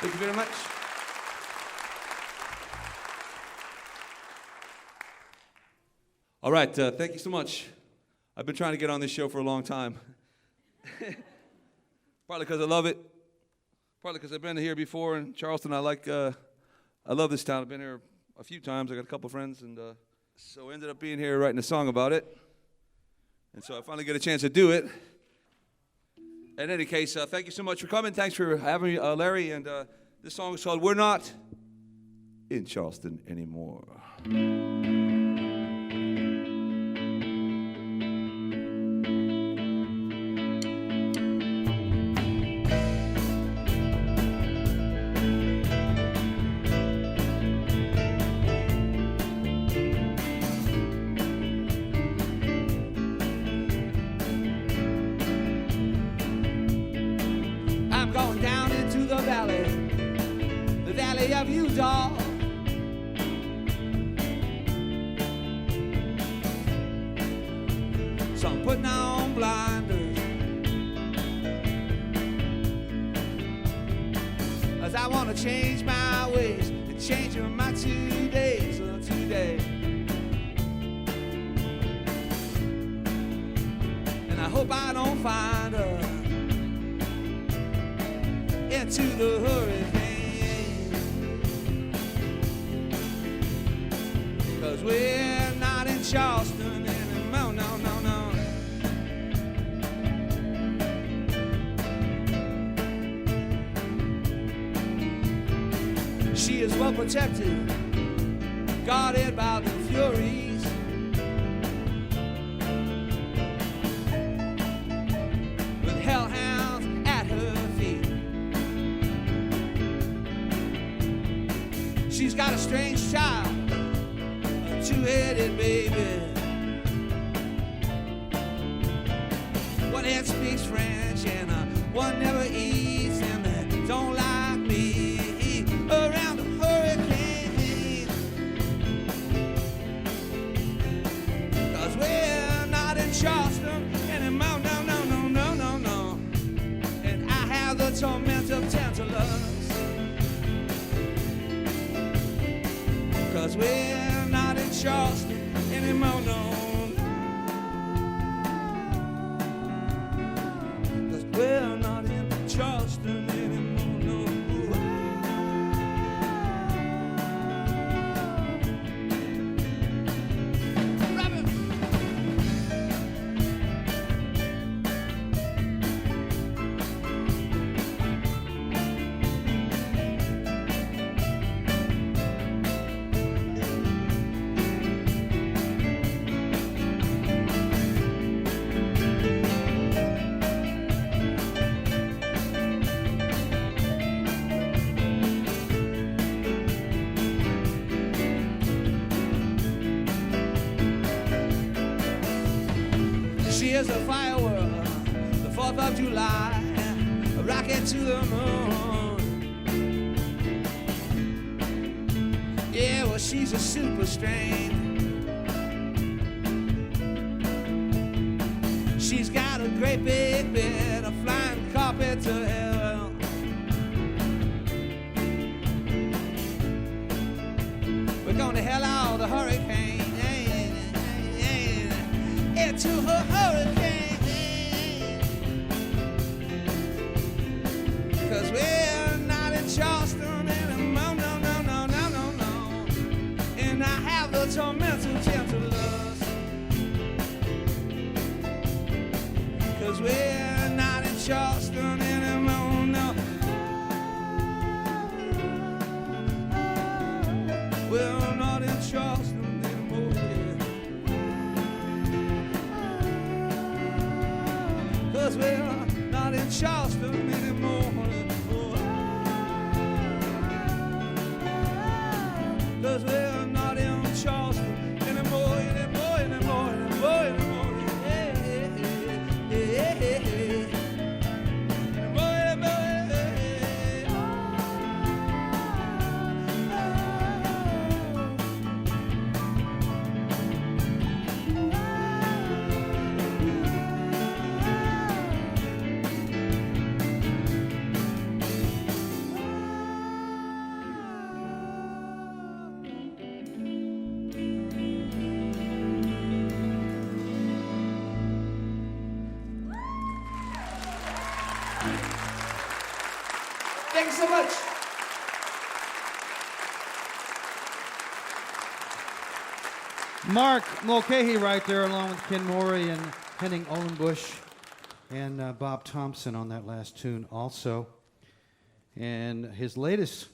Thank you very much. All right, thank you so much. I've been trying to get on this show for a long time. Partly because I love it. Partly because I've been here before in Charleston. I love this town. I've been here a few times. I got a couple friends, and so I ended up being here writing a song about it. And so I finally get a chance to do it. In any case, thank you so much for coming. Thanks for having me, Larry. And this song is called We're Not in Charleston Anymore. Of you, dog. So I'm putting on blinders as I want to change my ways and change my 2 days today. And I hope I don't find her into the hurricane. 'Cause we're not in Charleston anymore, no, no, no. She is well protected, guarded by the Furies. With hellhounds at her feet. She's got a strange child, two-headed baby. One head speaks French and one never eats, and they don't like me around the hurricane. 'Cause we're not in Charleston anymore, no, no, no, no, no, no. And I have the torment of Tantalus. 'Cause we're not in Charleston anymore, no. 'Cause we're not in Charleston anymore, no. Robert. She is a firework, the 4th of July, a rocket to the moon. Yeah, well, she's a super strain. She's got a great big bed, a flying carpet to hell. We're gonna hell out the hurricane. To her hurricane. 'Cause we're not in Charleston anymore, no, no, no, no, no, no. And I have the torment of Tantalus. 'Cause we're not in Charleston anymore, no. We're not in Charleston. Cause we're not in Charleston anymore. Cause we're not in Charleston anymore, anymore, anymore, anymore, anymore. Yeah, yeah, yeah, yeah, yeah. Anymore, anymore, Thanks so much. Mark Mulcahy right there, along with Ken Morey and Henning Olenbush and Bob Thompson on that last tune also. And his latest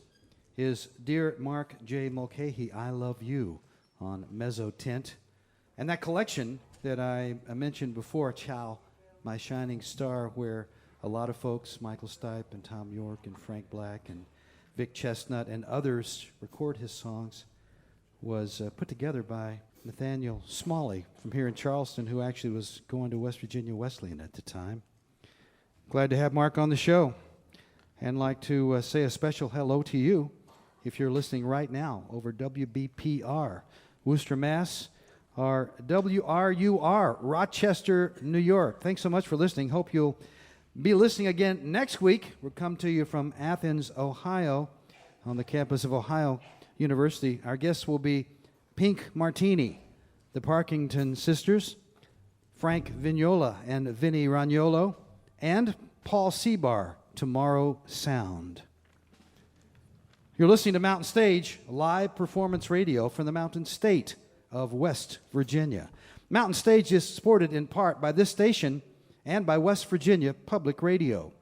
is Dear Mark J. Mulcahy, I Love You on Mezzo Tint. And that collection that I mentioned before, Chow, My Shining Star, where a lot of folks, Michael Stipe and Tom York and Frank Black and Vic Chestnut and others record his songs, was put together by Nathaniel Smalley from here in Charleston, who actually was going to West Virginia Wesleyan at the time. Glad to have Mark on the show, and like to say a special hello to you if you're listening right now over WBPR, Worcester, Mass., or WRUR, Rochester, New York. Thanks so much for listening. Hope you'll be listening again next week. We'll come to you from Athens, Ohio, on the campus of Ohio University. Our guests will be Pink Martini, the Parkington Sisters, Frank Vignola and Vinnie Ragnolo, and Paul Seabar, Tomorrow Sound. You're listening to Mountain Stage, live performance radio from the Mountain State of West Virginia. Mountain Stage is supported in part by this station and by West Virginia Public Radio.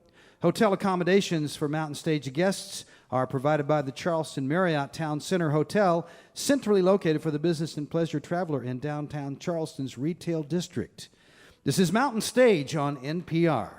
Hotel accommodations for Mountain Stage guests are provided by the Charleston Marriott Town Center Hotel, centrally located for the business and pleasure traveler in downtown Charleston's retail district. This is Mountain Stage on NPR.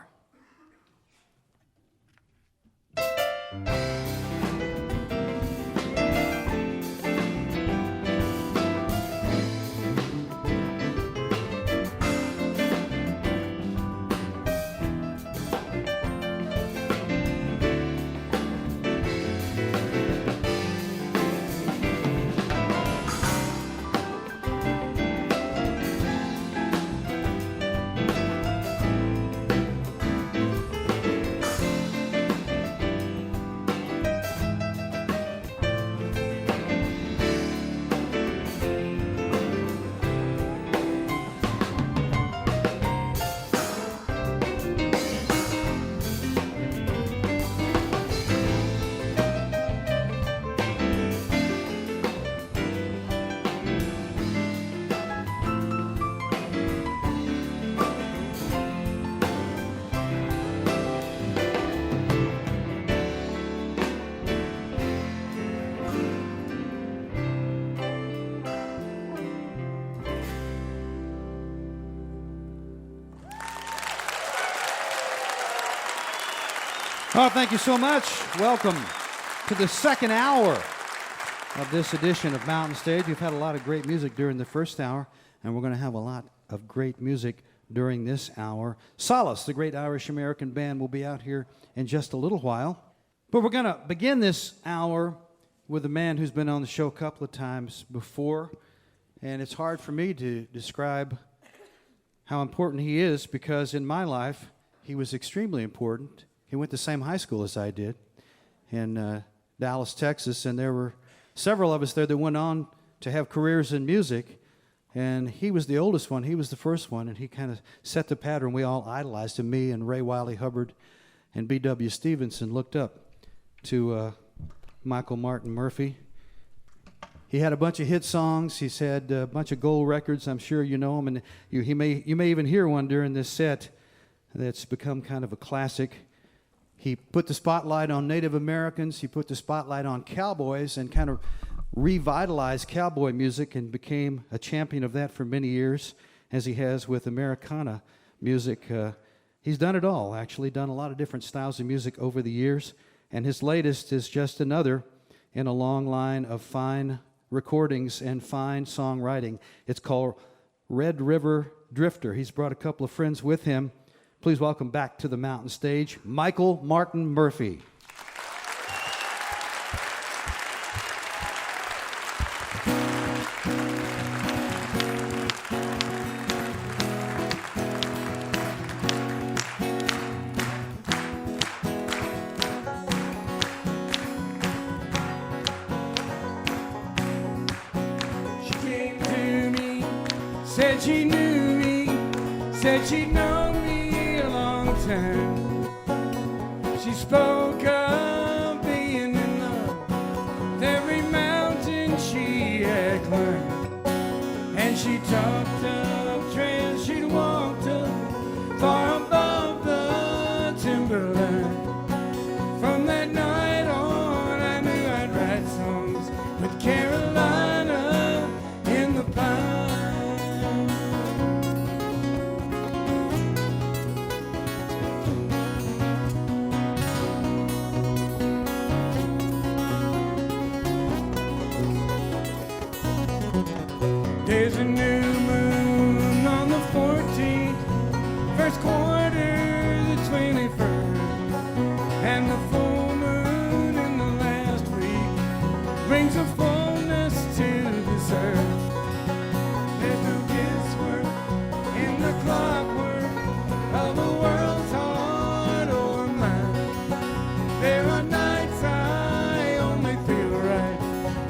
Oh, thank you so much. Welcome to the second hour of this edition of Mountain Stage. We've had a lot of great music during the first hour, and we're going to have a lot of great music during this hour. Solas, the great Irish-American band, will be out here in just a little while. But we're going to begin this hour with a man who's been on the show a couple of times before, and it's hard for me to describe how important he is, because in my life, he was extremely important. He went to the same high school as I did in Dallas, Texas, and there were several of us there that went on to have careers in music, and he was the oldest one. He was the first one, and he kind of set the pattern. We all idolized him. Me and Ray Wiley Hubbard and B.W. Stevenson looked up to Michael Martin Murphey. He had a bunch of hit songs. He's had a bunch of gold records. I'm sure you know him, and you may even hear one during this set that's become kind of a classic. He put the spotlight on Native Americans. He put the spotlight on cowboys and kind of revitalized cowboy music and became a champion of that for many years, as he has with Americana music. He's done it all, actually, done a lot of different styles of music over the years, and his latest is just another in a long line of fine recordings and fine songwriting. It's called Red River Drifter. He's brought a couple of friends with him. Please welcome back to the Mountain Stage, Michael Martin Murphey. She came to me, said she knew me, said she'd known me a long time. She spoke of she talked of trails she'd walked up far above the timberline. From that night on, I knew I'd write songs with Carolina in the pine. There's a new moon on the 14th, first quarter the 21st, and the full moon in the last week brings a fullness to this earth. There's no guesswork in the clockwork of a world's heart or mind. There are nights I only feel right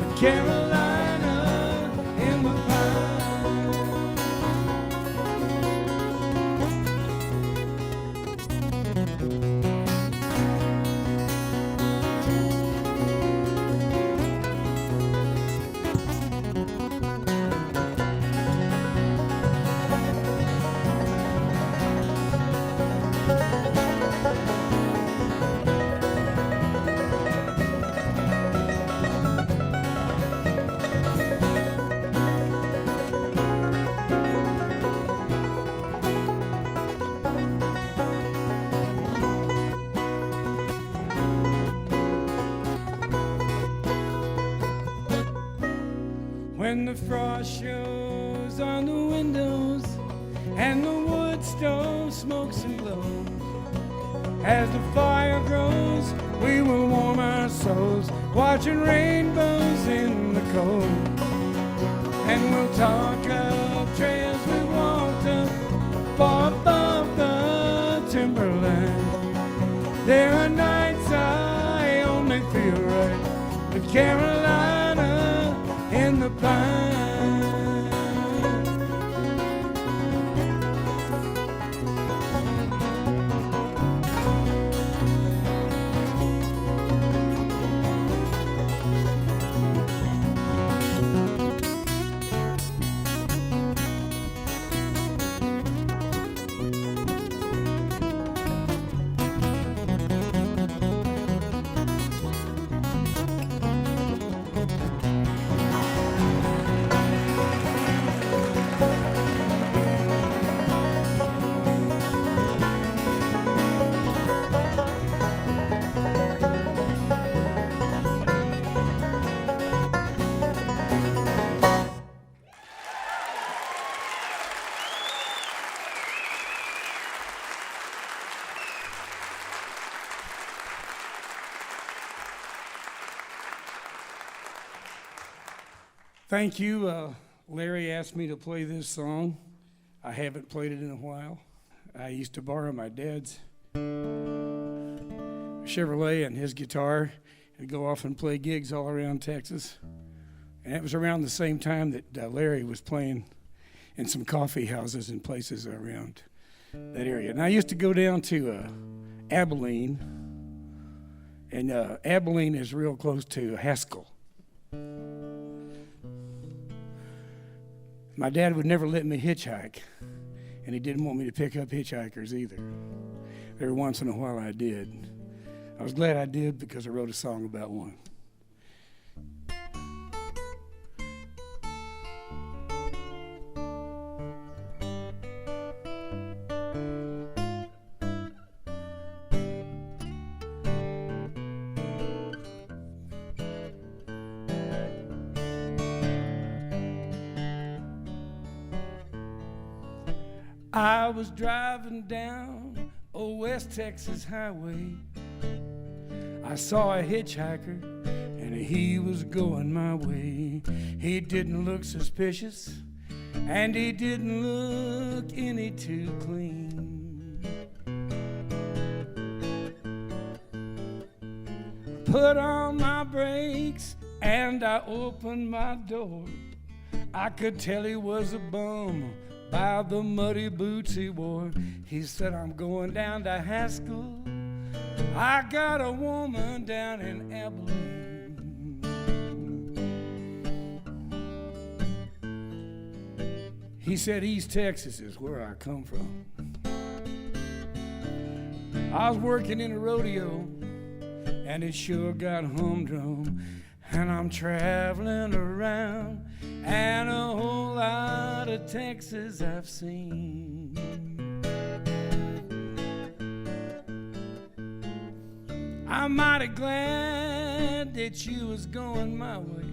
with Carolina in the pine. When the frost shows on the windows and the wood stove smokes and glows, as the fire grows, we will warm our souls, watching rainbows in the cold. And we'll talk of trails we walked up far above the timberline. There are nights I only feel right with Carolina in the pine. Thank you. Larry asked me to play this song. I haven't played it in a while. I used to borrow my dad's Chevrolet and his guitar and go off and play gigs all around Texas. And it was around the same time that Larry was playing in some coffee houses and places around that area. And I used to go down to Abilene, and Abilene is real close to Haskell. My dad would never let me hitchhike, and he didn't want me to pick up hitchhikers either. Every once in a while I did. I was glad I did because I wrote a song about one. I was driving down a West Texas highway. I saw a hitchhiker and he was going my way. He didn't look suspicious and he didn't look any too clean. Put on my brakes and I opened my door. I could tell he was a bum by the muddy boots he wore. He said, I'm going down to Haskell. I got a woman down in Abilene. He said East Texas is where I come from. I was working in a rodeo, and it sure got humdrum. And I'm traveling around, and a whole lot of Texas I've seen. I'm mighty glad that you was going my way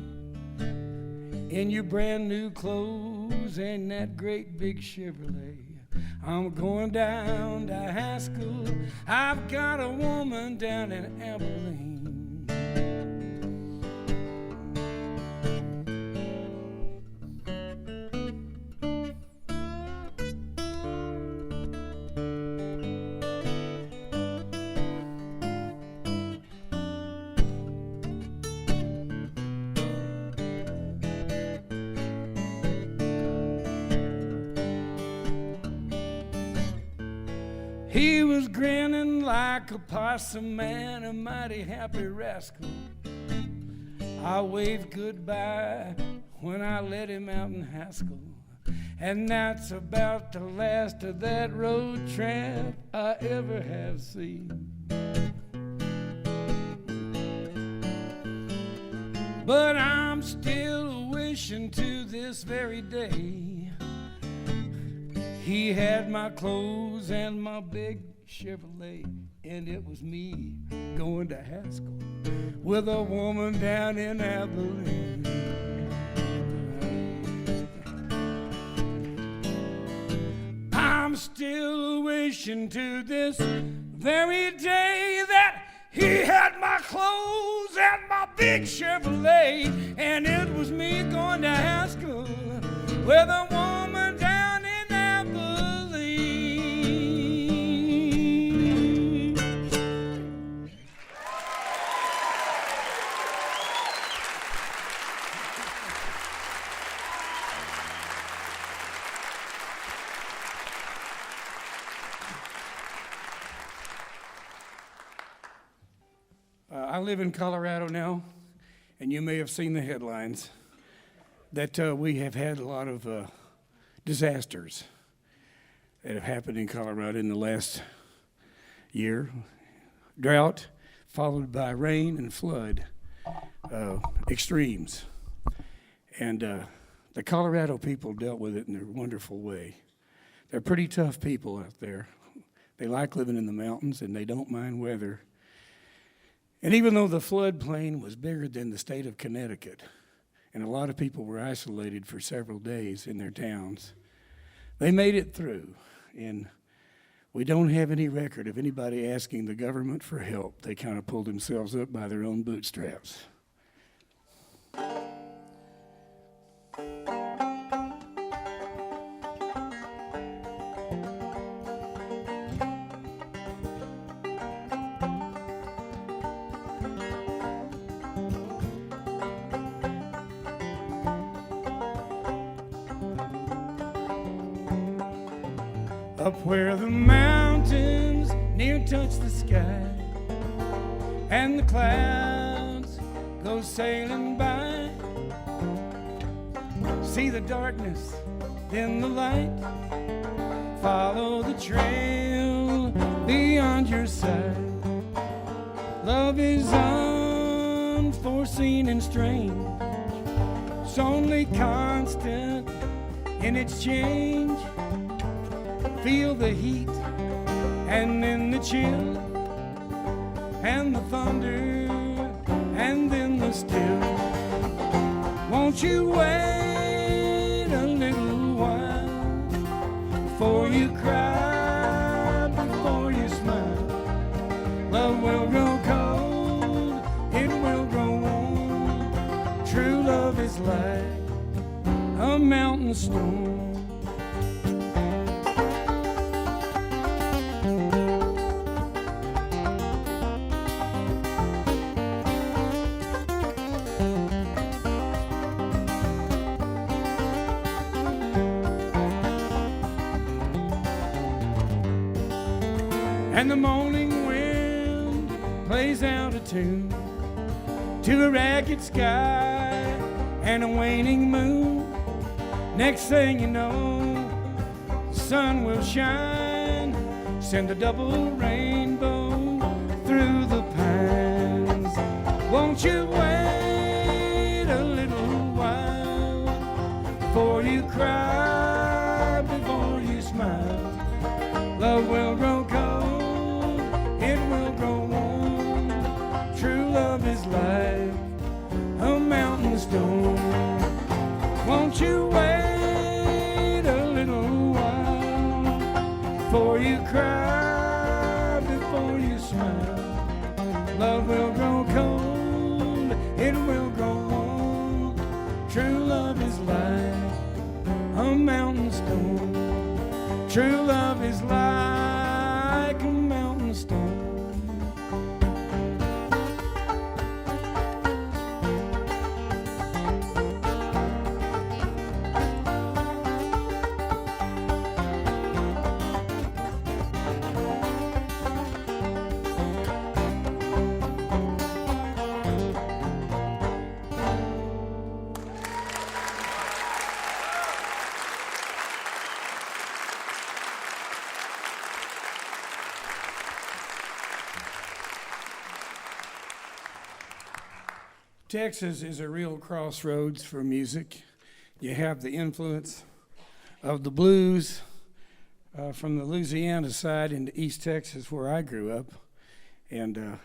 in your brand new clothes and that great big Chevrolet. I'm going down to high school. I've got a woman down in Abilene. He was grinning like a possum man, a mighty happy rascal. I waved goodbye when I let him out in Haskell. And that's about the last of that road tramp I ever have seen. But I'm still wishing to this very day he had my clothes and my big Chevrolet, and it was me going to Haskell with a woman down in Abilene. I'm still wishing to this very day that he had my clothes and my big Chevrolet, and it was me going to Haskell with a woman down in I live in Colorado now, and you may have seen the headlines that we have had a lot of disasters that have happened in Colorado in the last year. Drought followed by rain and flood, extremes. And the Colorado people dealt with it in a wonderful way. They're pretty tough people out there. They like living in the mountains, and they don't mind weather. And even though the floodplain was bigger than the state of Connecticut, and a lot of people were isolated for several days in their towns, they made it through. And we don't have any record of anybody asking the government for help. They kind of pulled themselves up by their own bootstraps. Up where the mountains near touch the sky and the clouds go sailing by, see the darkness, then the light, follow the trail beyond your sight. Love is unforeseen and strange, it's only constant in its change. Feel the heat, and then the chill, and the thunder, and then the still. Won't you wait a little while before you cry, before you smile? Love will grow cold, it will grow warm. True love is like a mountain storm. And the morning wind plays out a tune to a ragged sky and a waning moon. Next thing you know, the sun will shine, send a double rainbow through the pines. Won't you wait a little while before you cry, before you smile? Love will grow cold, it will grow warm. True love is like a mountain stone. Won't you wait a little while before you cry, before you smile? Love will grow cold, it will grow warm. True love is like a mountain stone. True love is like a mountain stone. Texas is a real crossroads for music. You have the influence of the blues from the Louisiana side into East Texas, where I grew up. And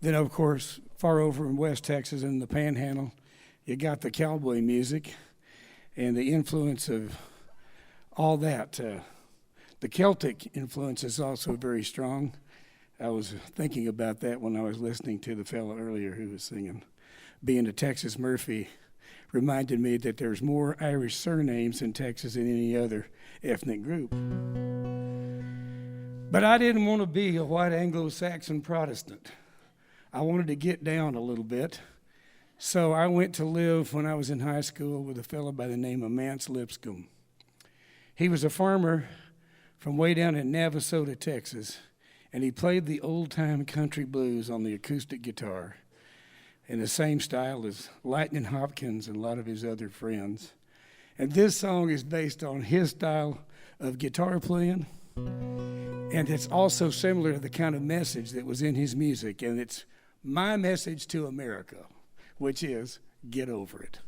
then, of course, far over in West Texas in the Panhandle, you got the cowboy music and the influence of all that. The Celtic influence is also very strong. I was thinking about that when I was listening to the fellow earlier who was singing. Being a Texas Murphey reminded me that there's more Irish surnames in Texas than any other ethnic group. But I didn't want to be a white Anglo-Saxon Protestant. I wanted to get down a little bit. So I went to live when I was in high school with a fellow by the name of Mance Lipscomb. He was a farmer from way down in Navasota, Texas, and he played the old-time country blues on the acoustic guitar in the same style as Lightning Hopkins and a lot of his other friends. And this song is based on his style of guitar playing, and it's also similar to the kind of message that was in his music, and it's my message to America, which is, get over it.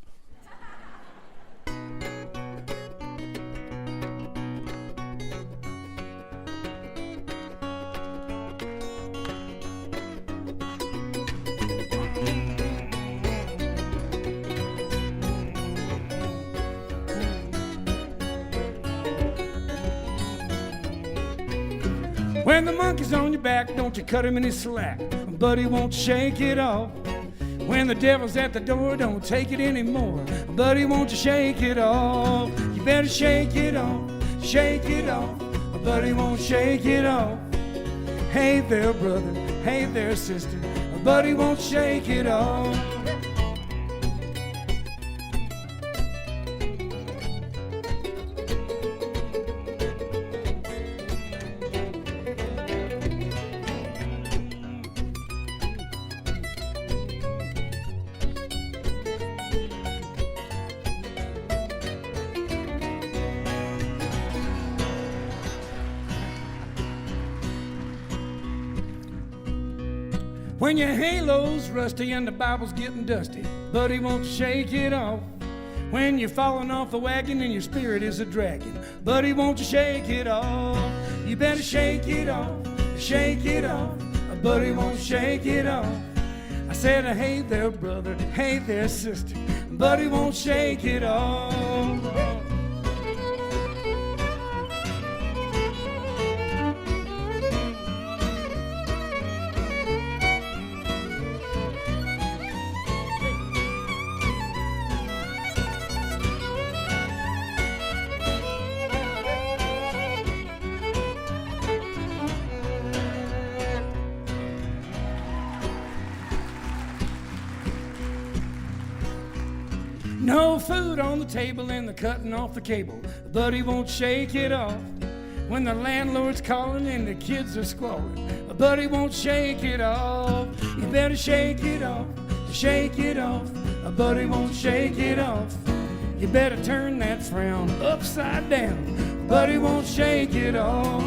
When the monkey's on your back, don't you cut him any slack, but he won't shake it off. When the devil's at the door, don't take it anymore, but he won't shake it off. You better shake it off, but he won't shake it off. Hey there, brother, hey there, sister, but he won't shake it off. When your halo's rusty and the Bible's getting dusty, but he won't shake it off. When you're falling off the wagon and your spirit is a dragon, but he won't shake it off. You better shake it off, but he won't shake it off. I said, hey there, brother, hey there, sister, but he won't shake it off. No food on the table and the cutting off the cable, but he won't shake it off. When the landlord's calling and the kids are squalling, but he won't shake it off. You better shake it off, but he won't shake it off. You better turn that frown upside down, but he won't shake it off.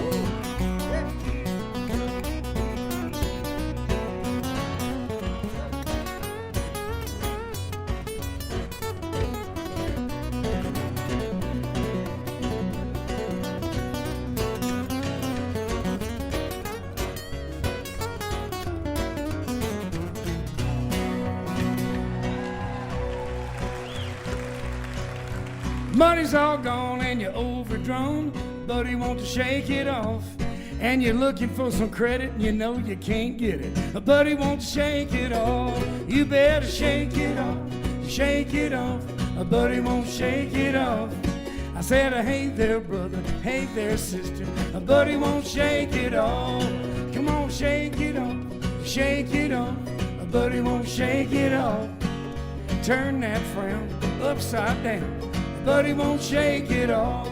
Money's all gone and you're overdrawn, but he wants to shake it off. And you're looking for some credit and you know you can't get it, but he won't shake it off. You better shake it off, but he won't shake it off. I said, hey there, brother, hey there, sister, but he won't shake it off. Come on, shake it off, but he won't shake it off. Turn that frown upside down, but he won't shake it off.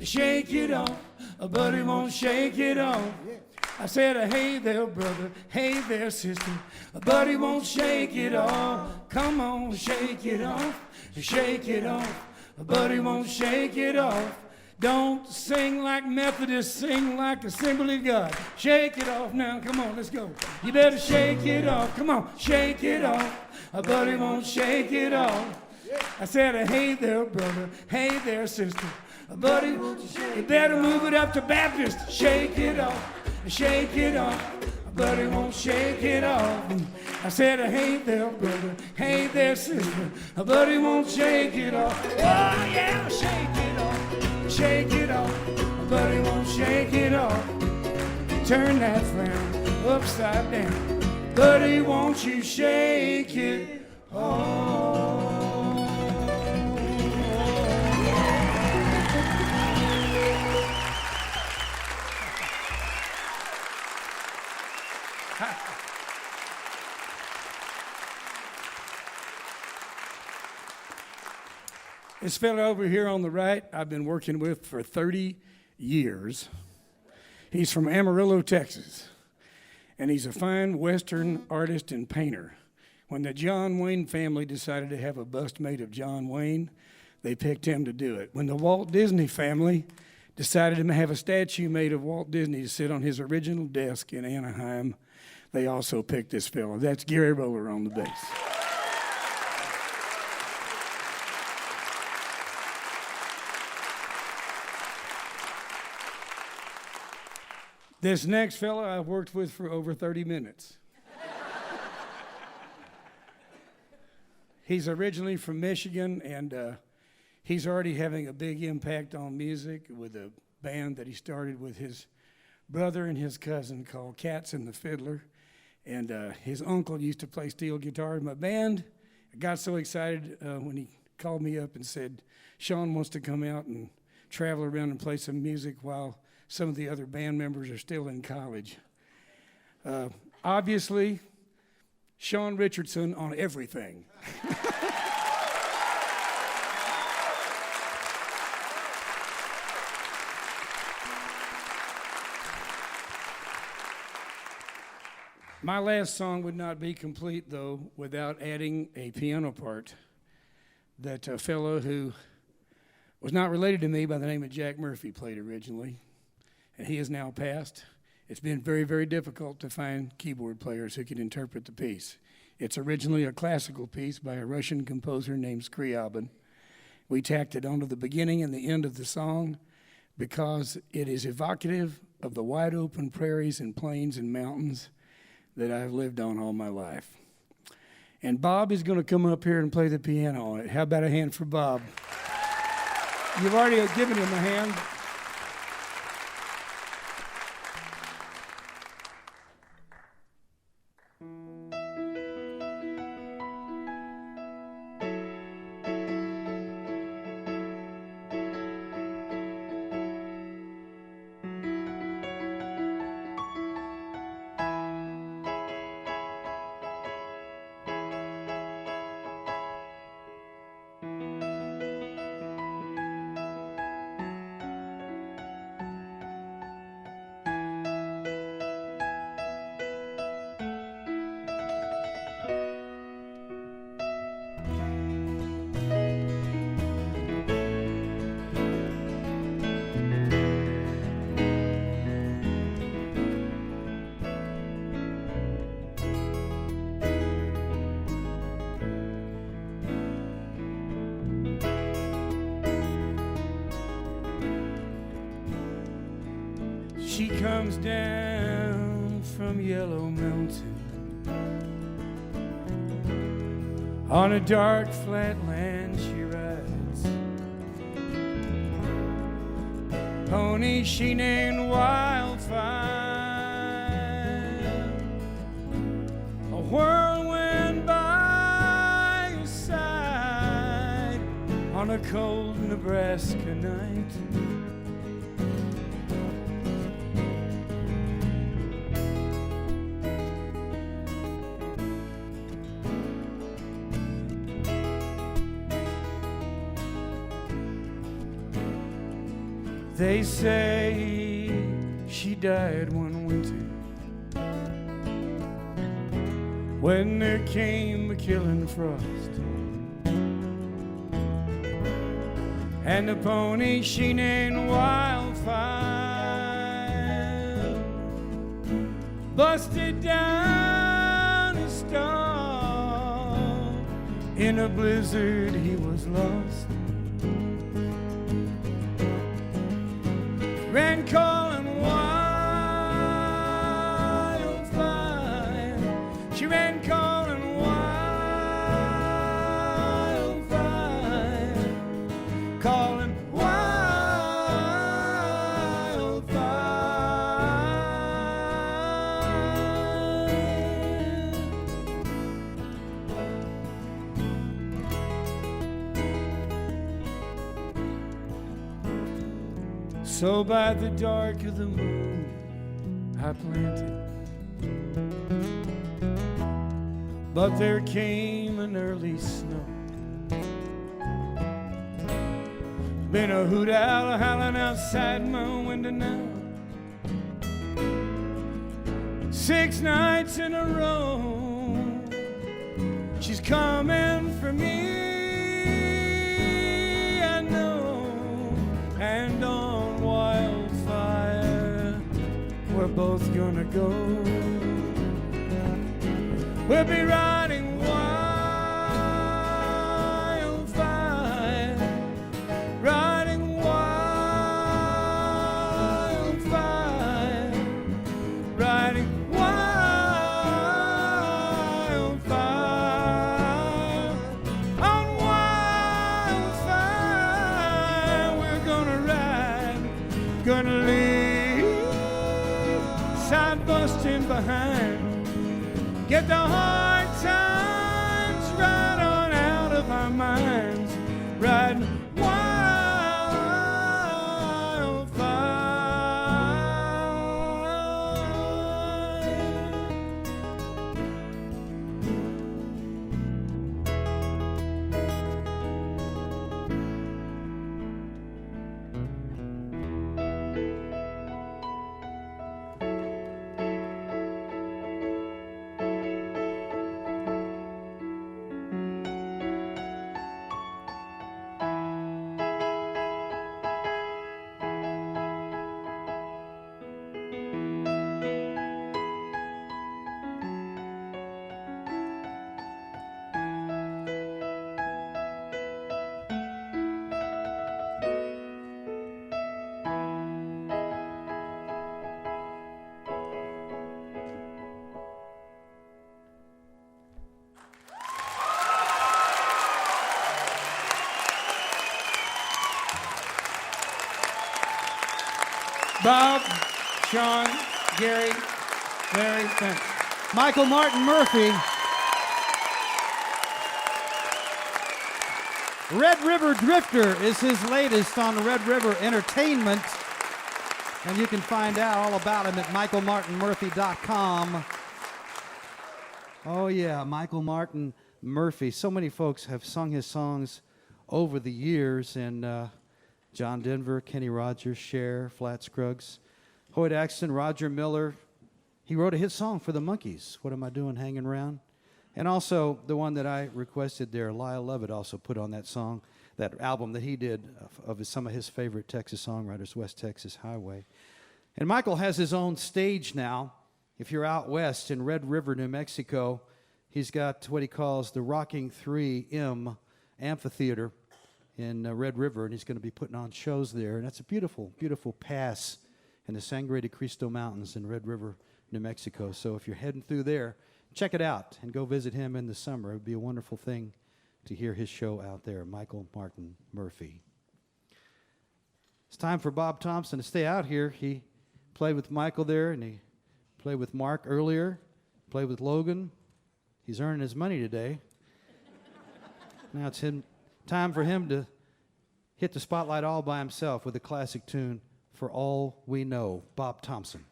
Shake it off, but he won't shake it off. I said, hey there, brother, hey there, sister, but he won't shake it off. Come on, shake it off, but he won't shake it off. Don't sing like Methodists, sing like Assembly of God. Shake it off now, come on, let's go. You better shake it off, come on, shake it off, but he won't shake it off. I said, hey there, brother, hey there, sister, but you better move it up to Baptist. Shake it off, but he won't shake it off. I said, hey there, brother, hey there, sister, but he won't shake it off. Oh yeah, shake it off, but he won't shake it off. Turn that frown upside down, but he won't you shake it off. This fella over here on the right, I've been working with for 30 years. He's from Amarillo, Texas, and he's a fine Western artist and painter. When the John Wayne family decided to have a bust made of John Wayne, they picked him to do it. When the Walt Disney family decided to have a statue made of Walt Disney to sit on his original desk in Anaheim, they also picked this fella. That's Gary Roller on the bass. This next fella I've worked with for over 30 minutes. He's originally from Michigan, and he's already having a big impact on music with a band that he started with his brother and his cousin called Cats and the Fiddler. And his uncle used to play steel guitar in my band. I got so excited when he called me up and said, Sean wants to come out and travel around and play some music while some of the other band members are still in college. Obviously, Sean Richardson on everything. My last song would not be complete, though, without adding a piano part that a fellow who was not related to me by the name of Jack Murphey played originally, and he has now passed. It's been very, very difficult to find keyboard players who can interpret the piece. It's originally a classical piece by a Russian composer named Scriabin. We tacked it onto the beginning and the end of the song because it is evocative of the wide open prairies and plains and mountains that I've lived on all my life. And Bob is going to come up here and play the piano on it. How about a hand for Bob? You've already given him a hand. She comes down from Yellow Mountain on a dark flat land she rides. Pony she named Wildfire, a whirlwind by your side on a cold Nebraska night. They say she died one winter when there came a killing frost, and the pony she named Wildfire busted down his stall. In a blizzard he was lost. Ran calling wildfire. She ran calling wildfire. Calling So by the dark of the moon I planted, but there came an early snow. Been a hoot owl howling outside my window now, 6 nights in a row. She's coming for me, I know, and on Wildfire we're both gonna go. We'll be riding wildfire, riding wildfire, riding wildfire. On wildfire we're gonna ride, gonna leave, side busting behind. Get the hard times right on out of our minds. Riding Bob, Sean, Gary, Larry, thanks. Michael Martin Murphey. Red River Drifter is his latest on Red River Entertainment. And you can find out all about him at michaelmartinmurphy.com. Oh, yeah, Michael Martin Murphey. So many folks have sung his songs over the years, and John Denver, Kenny Rogers, Cher, Flat Scruggs, Hoyt Axton, Roger Miller. He wrote a hit song for the Monkees, What Am I Doing Hanging Around? And also the one that I requested there, Lyle Lovett also put on that song, that album that he did of some of his favorite Texas songwriters, West Texas Highway. And Michael has his own stage now. If you're out west in Red River, New Mexico, he's got what he calls the Rocking 3M Amphitheater in Red River, and he's going to be putting on shows there. And that's a beautiful, beautiful pass in the Sangre de Cristo Mountains in Red River, New Mexico. So if you're heading through there, check it out and go visit him in the summer. It would be a wonderful thing to hear his show out there, Michael Martin Murphey. It's time for Bob Thompson to stay out here. He played with Michael there, and he played with Mark earlier, played with Logan. He's earning his money today. Now it's time for him to hit the spotlight all by himself with a classic tune, For All We Know, Bob Thompson.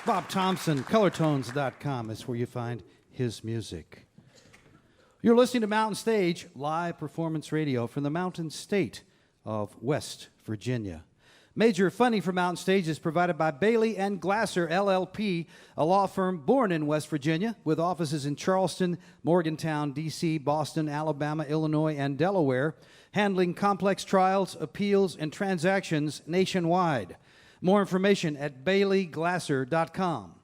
Bob Thompson, colortones.com is where you find his music. You're listening to Mountain Stage, live performance radio from the Mountain State of West Virginia. Major funding for Mountain Stage is provided by Bailey and Glasser, LLP, a law firm born in West Virginia with offices in Charleston, Morgantown, D.C., Boston, Alabama, Illinois, and Delaware, handling complex trials, appeals, and transactions nationwide. More information at baileyglasser.com.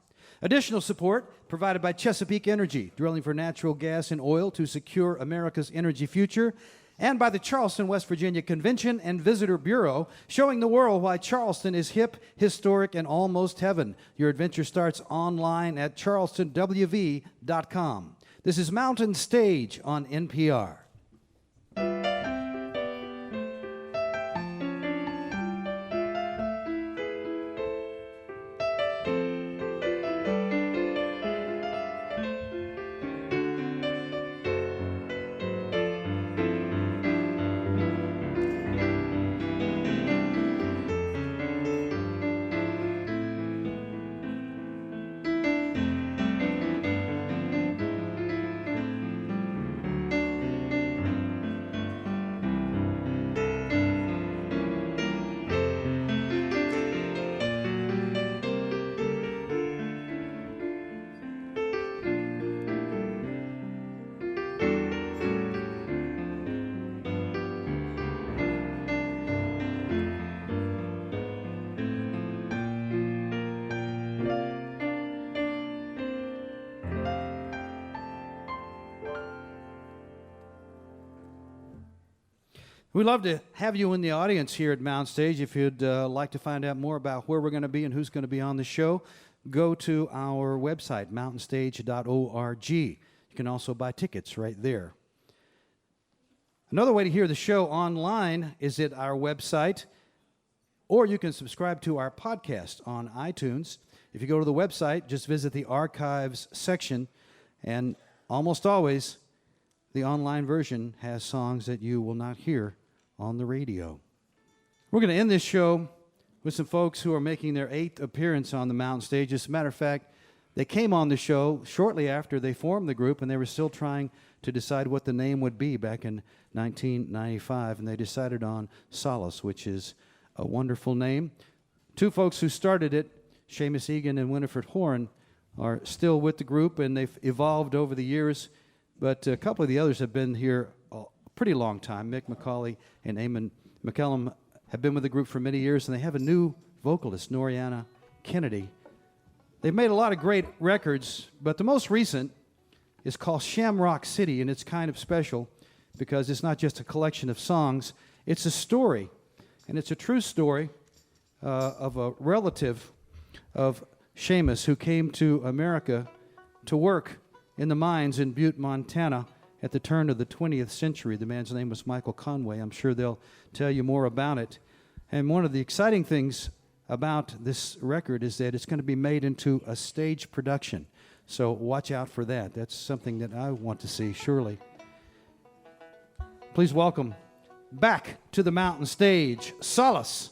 Additional support provided by Chesapeake Energy, drilling for natural gas and oil to secure America's energy future, and by the Charleston, West Virginia Convention and Visitor Bureau, showing the world why Charleston is hip, historic, and almost heaven. Your adventure starts online at charlestonwv.com. This is Mountain Stage on NPR. We'd love to have you in the audience here at Mountain Stage. If you'd like to find out more about where we're going to be and who's going to be on the show, go to our website, mountainstage.org. You can also buy tickets right there. Another way to hear the show online is at our website, or you can subscribe to our podcast on iTunes. If you go to the website, just visit the archives section, and almost always the online version has songs that you will not hear on the radio. We're going to end this show with some folks who are making their 8th appearance on the Mountain Stage. As a matter of fact, they came on the show shortly after they formed the group, and they were still trying to decide what the name would be back in 1995, and they decided on Solas, which is a wonderful name. Two folks who started it, Seamus Egan and Winifred Horan, are still with the group, and they've evolved over the years, but a couple of the others have been here a pretty long time. Mick McCauley and Eamon McCallum have been with the group for many years, and they have a new vocalist, Noriana Kennedy. They've made a lot of great records, but the most recent is called Shamrock City, and it's kind of special because it's not just a collection of songs, it's a story, and it's a true story of a relative of Seamus who came to America to work in the mines in Butte, Montana at the turn of the 20th century. The man's name was Michael Conway. I'm sure they'll tell you more about it. And one of the exciting things about this record is that it's going to be made into a stage production. So watch out for that. That's something that I want to see, surely. Please welcome back to the Mountain Stage, Solas.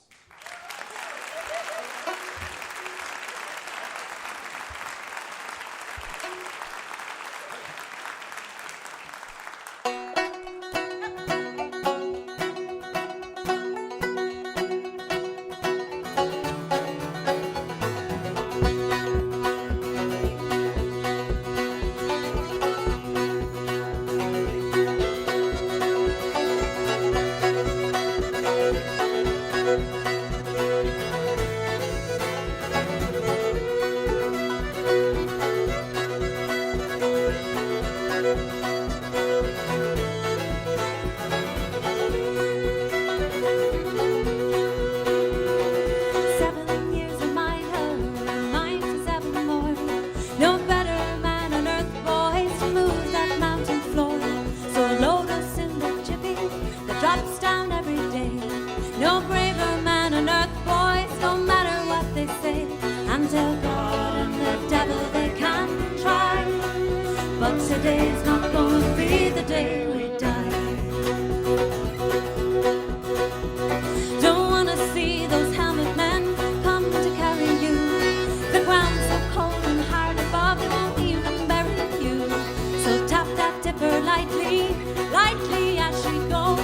Lightly as she goes,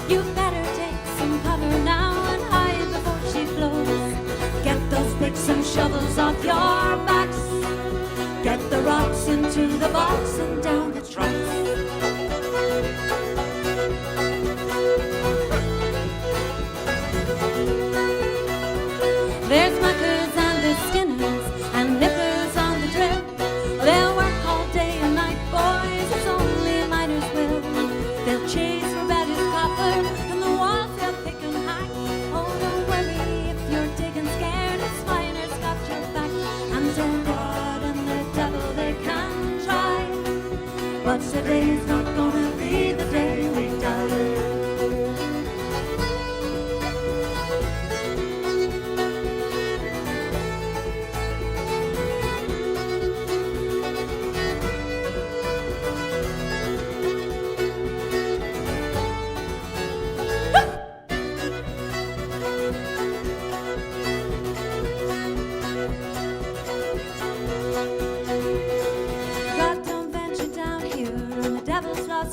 you better take some cover now and hide before she flows. to the box and down the tracks. There's muckers and there's skinners and nippers on the drill. They'll work all day and night, boys, it's only miners will. They'll chase for Betty's copper and the walls they'll pick and hack. Oh, don't worry if you're digging scared, it's miners got your back. And so God and the devil they can try, but today's not gonna be the day we die.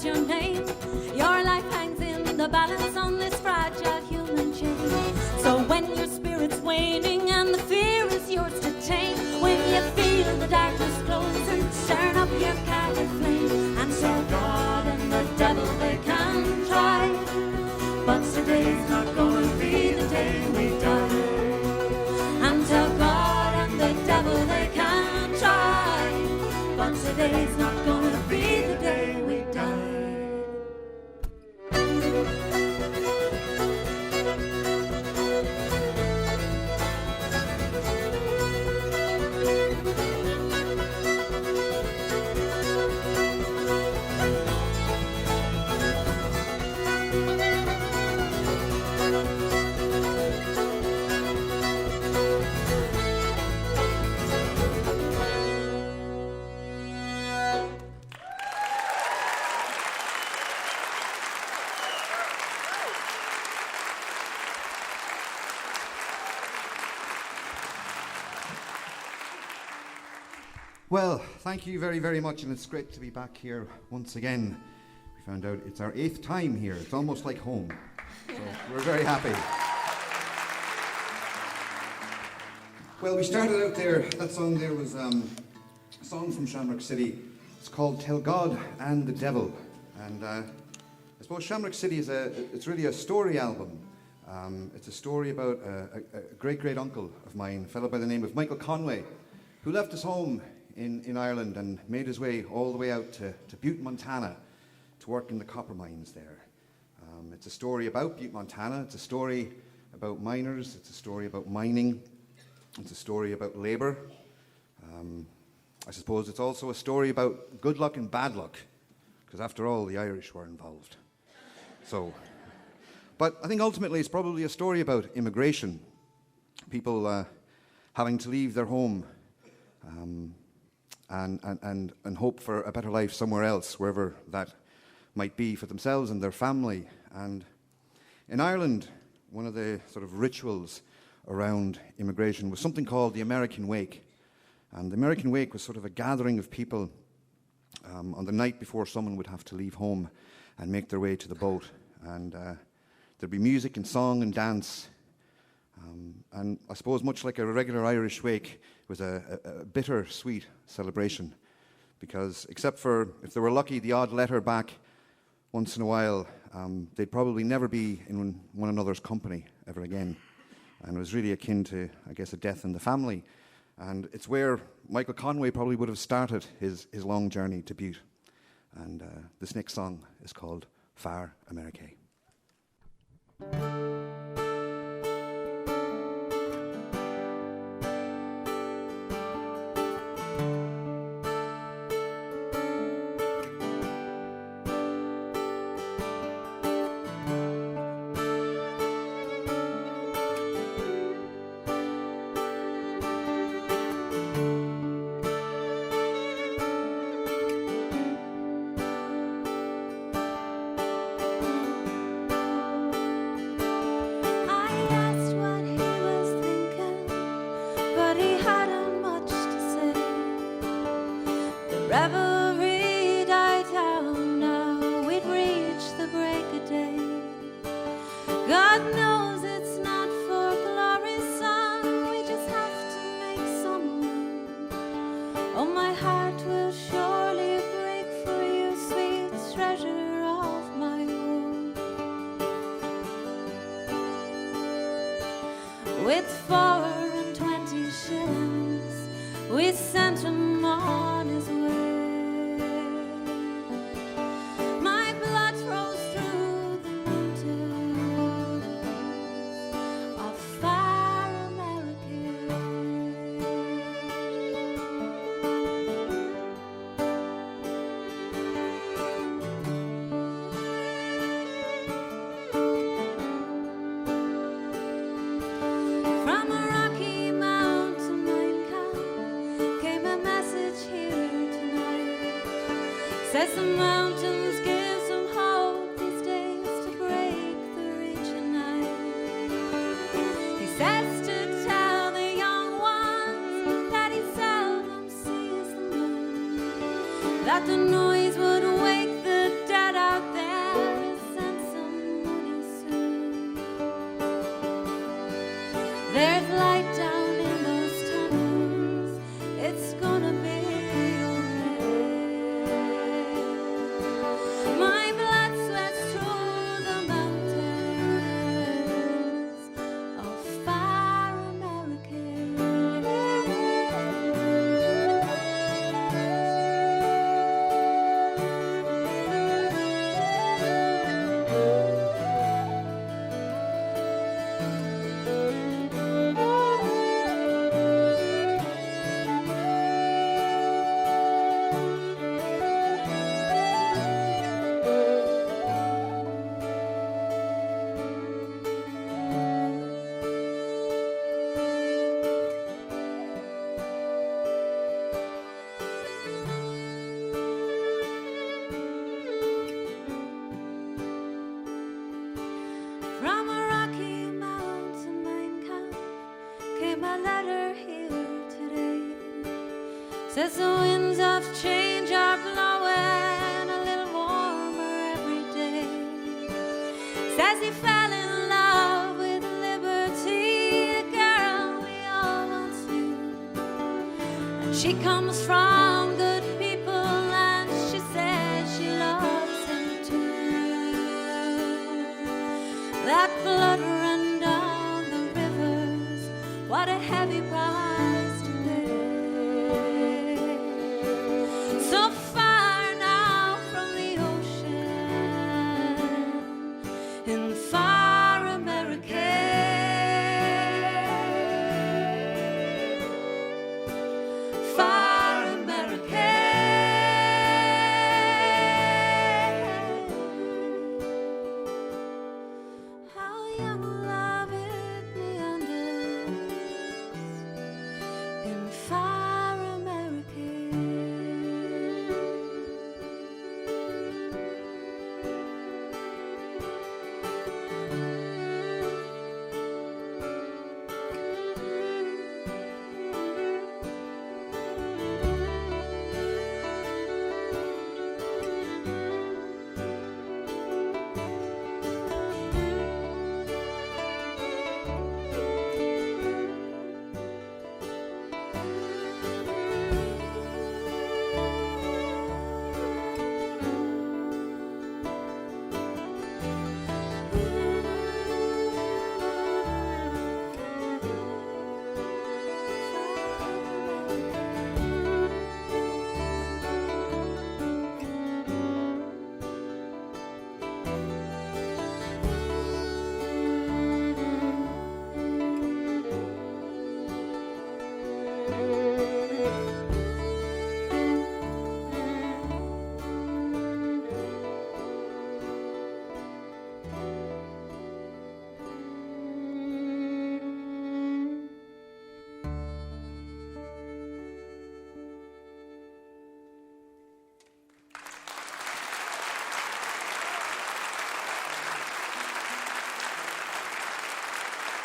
Your name, your life hangs in the balance on this fragile human chain. So when your spirit's waning and the fear is yours to tame, when you feel the darkness closing, turn up your candle flame and tell God and the devil they can try, but today's not gonna be the day we die. And tell God and the devil they can try, but today's not gonna be the day we die. Well, thank you very, very much, and it's great to be back here once again. We found out it's our 8th time here. It's almost like home. So we're very happy. Well, we started out there, that song there was a song from Shamrock City. It's called Tell God and the Devil. And I suppose Shamrock City is it's really a story album. It's a story about a great uncle of mine, a fellow by the name of Michael Conway, who left his home in Ireland and made his way all the way out to Butte, Montana, to work in the copper mines there. It's a story about Butte, Montana. It's a story about miners. It's a story about mining. It's a story about labour. I suppose it's also a story about good luck and bad luck, because after all, the Irish were involved. So, but I think ultimately it's probably a story about immigration, people having to leave their home and hope for a better life somewhere else, wherever that might be for themselves and their family. And in Ireland, one of the sort of rituals around immigration was something called the American Wake. And the American Wake was sort of a gathering of people on the night before someone would have to leave home and make their way to the boat. And there'd be music and song and dance. And I suppose much like a regular Irish wake, it was a bitter-sweet celebration, because except for, if they were lucky, the odd letter back once in a while, they'd probably never be in one another's company ever again. And it was really akin to, I guess, a death in the family. And it's where Michael Conway probably would have started his long journey to Butte. And this next song is called Far America. with 4 shillings. We sent him on his way. My blood froze through the mountains of far America. From a rocky mountain Mulcahy came a message here tonight. Says the mountains give some hope these days to break the region night. He says to tell the young ones that he seldom sees the moon, that the noise would wake the dead out there and send some money soon. There's light down in those tunnels. It's gonna be okay. My blood sweats through the mountains of far America. From a rocky mountain Mulcahy came a letter here today. Says the winds of change are blowing a little warmer every day. Says he fell in love with liberty, a girl we all once knew. And she comes from good people and she says she loves him too. That blood run down the rivers, what a heavy price to pay. So far now from the ocean, in far America. Far America. How young love it meanders in far America.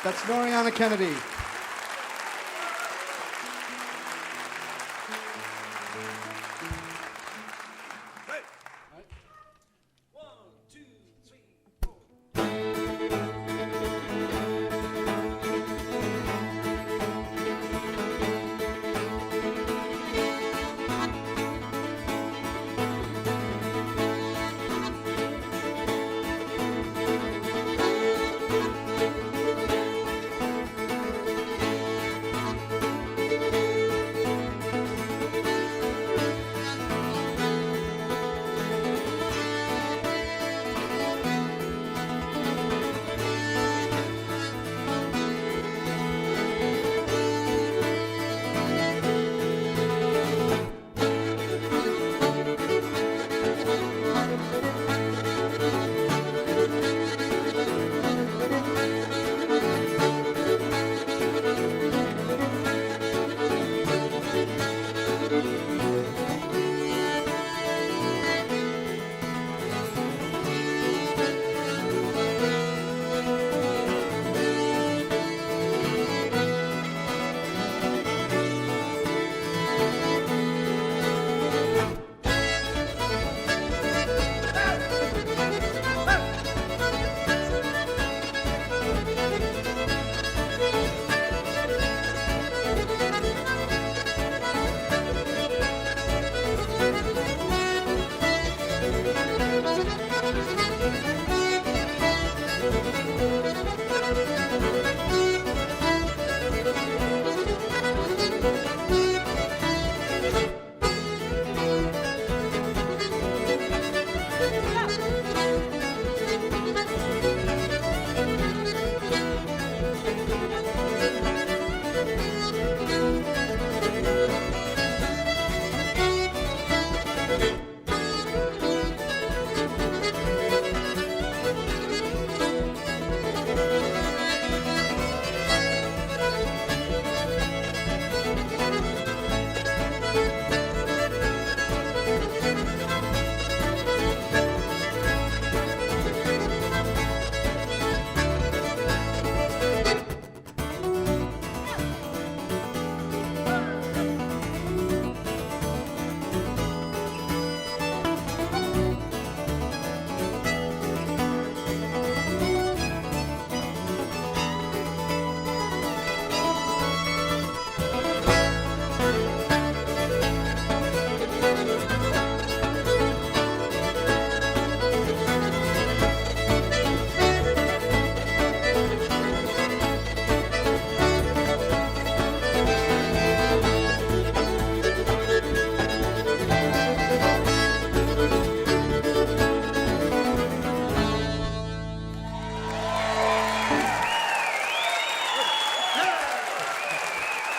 That's Noriana Kennedy.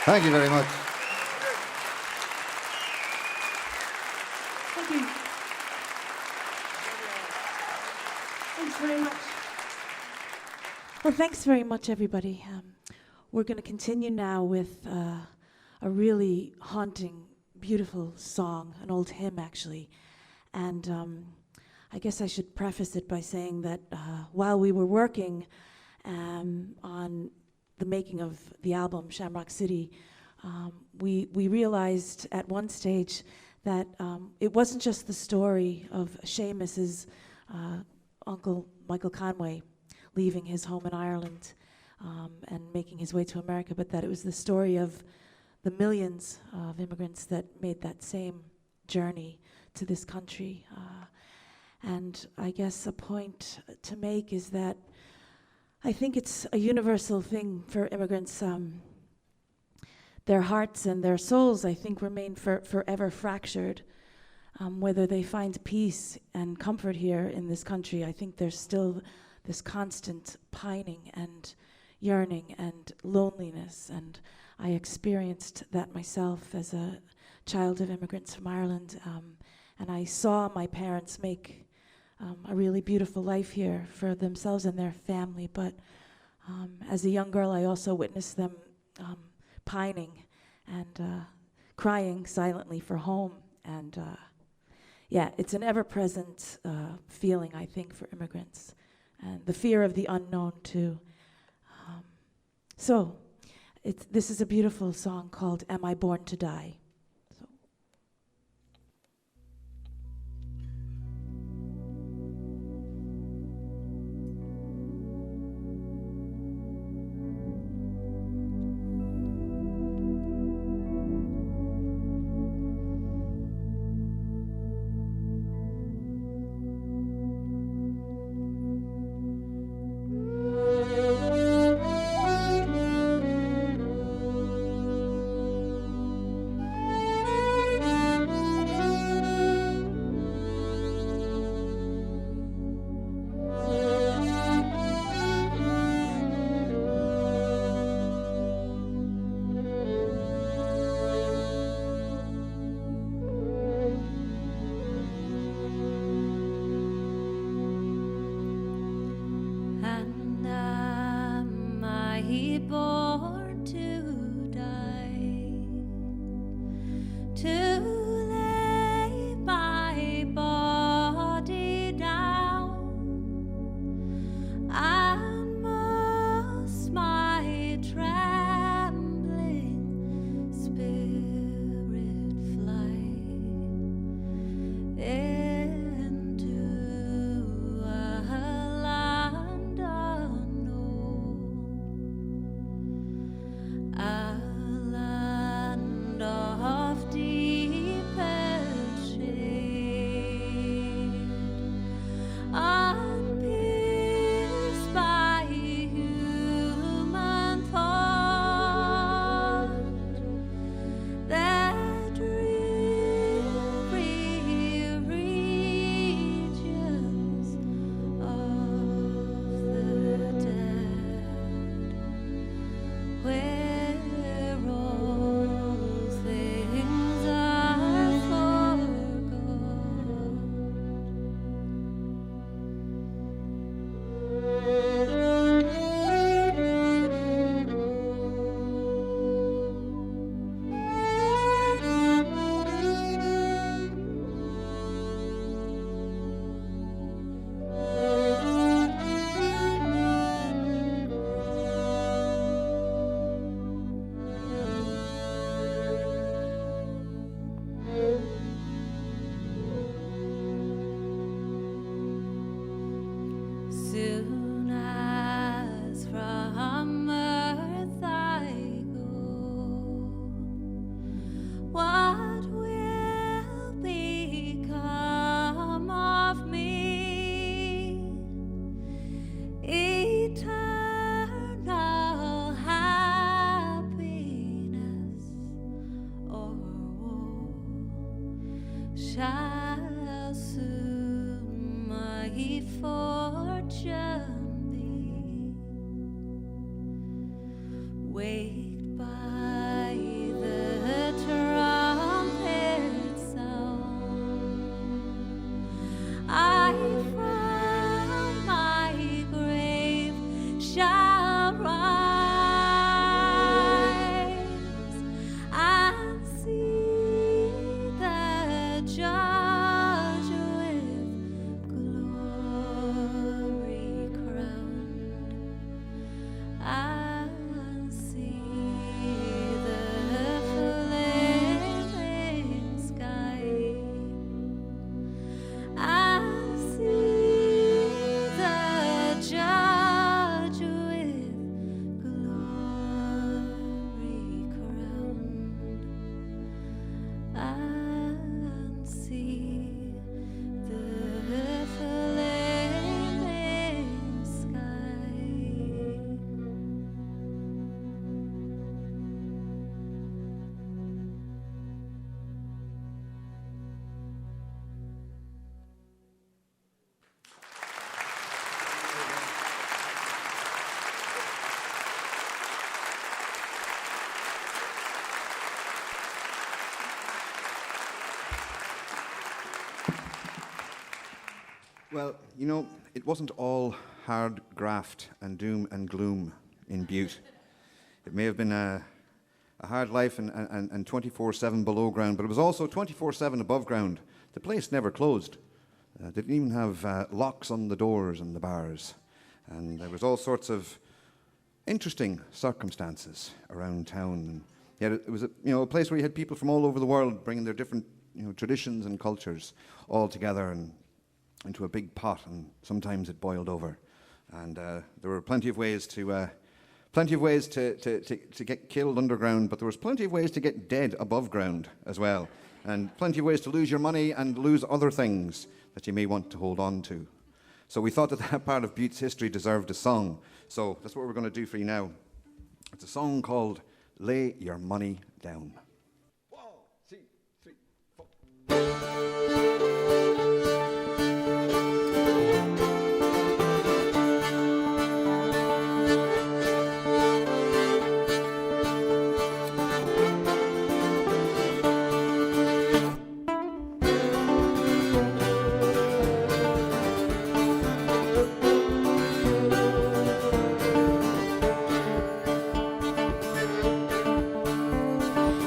Thank you very much. Thank you. Thanks very much. Well, thanks very much, everybody. We're going to continue now with a really haunting, beautiful song, an old hymn, actually. And I guess I should preface it by saying that while we were working on the making of the album, Shamrock City, we realized at one stage that it wasn't just the story of Seamus's uncle, Michael Conway, leaving his home in Ireland and making his way to America, but that it was the story of the millions of immigrants that made that same journey to this country. And I guess a point to make is that I think it's a universal thing for immigrants. Their hearts and their souls, I think, remain forever fractured. Whether they find peace and comfort here in this country, I think there's still this constant pining and yearning and loneliness. And I experienced that myself as a child of immigrants from Ireland. And I saw my parents make a really beautiful life here for themselves and their family. But as a young girl, I also witnessed them pining and crying silently for home. And yeah, it's an ever-present feeling, I think, for immigrants. And the fear of the unknown, too. So this is a beautiful song called Am I Born to Die? shall soon my fortune be, waked by the trumpet sound. I from my grave shall rise and see the judge with glory crowned, and see the flaming sky, and see the judge with glory crowned, and see the flaming sky. Well, you know, it wasn't all hard graft and doom and gloom in Butte. It may have been a hard life and 24/7 below ground, but it was also 24/7 above ground. The place never closed. They didn't even have locks on the doors and the bars. And there was all sorts of interesting circumstances around town. And yet it was a place where you had people from all over the world bringing their different traditions and cultures all together and into a big pot, and sometimes it boiled over. And there were plenty of ways to get killed underground, but there was plenty of ways to get dead above ground as well, and plenty of ways to lose your money and lose other things that you may want to hold on to. So we thought that part of Butte's history deserved a song. So that's what we're going to do for you now. It's a song called "Lay Your Money Down." 1, 2, 3, 4.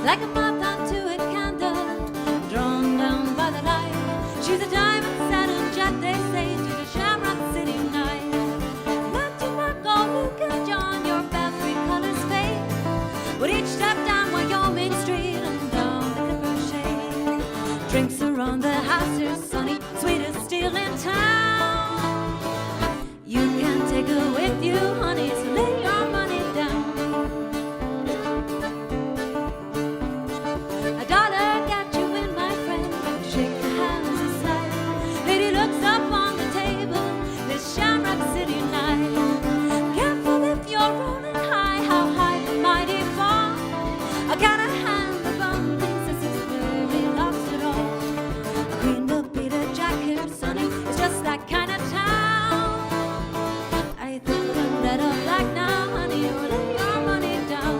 Like a moth onto a candle, drawn down by the light. She's a diamond saddle jet, they say, to the Shamrock City night. Not to mark all Luca John, your belfry colors fade. With each step down Wyoming Street and down the Clipper Shade. Drinks around the house are sunny, sweet as steel in town. You can take her with you, honey, so lay your money down. A dollar got you in, my friend, shake the hands aside. Lady looks up on the table, this Shamrock City night. Careful if you're rolling high, how high the mighty fall. I got a hand upon things, this is where we lost it all. A queen will beat a jack here, sonny, it's just that kind of town. I think I'm red or black now, honey, you lay your money down.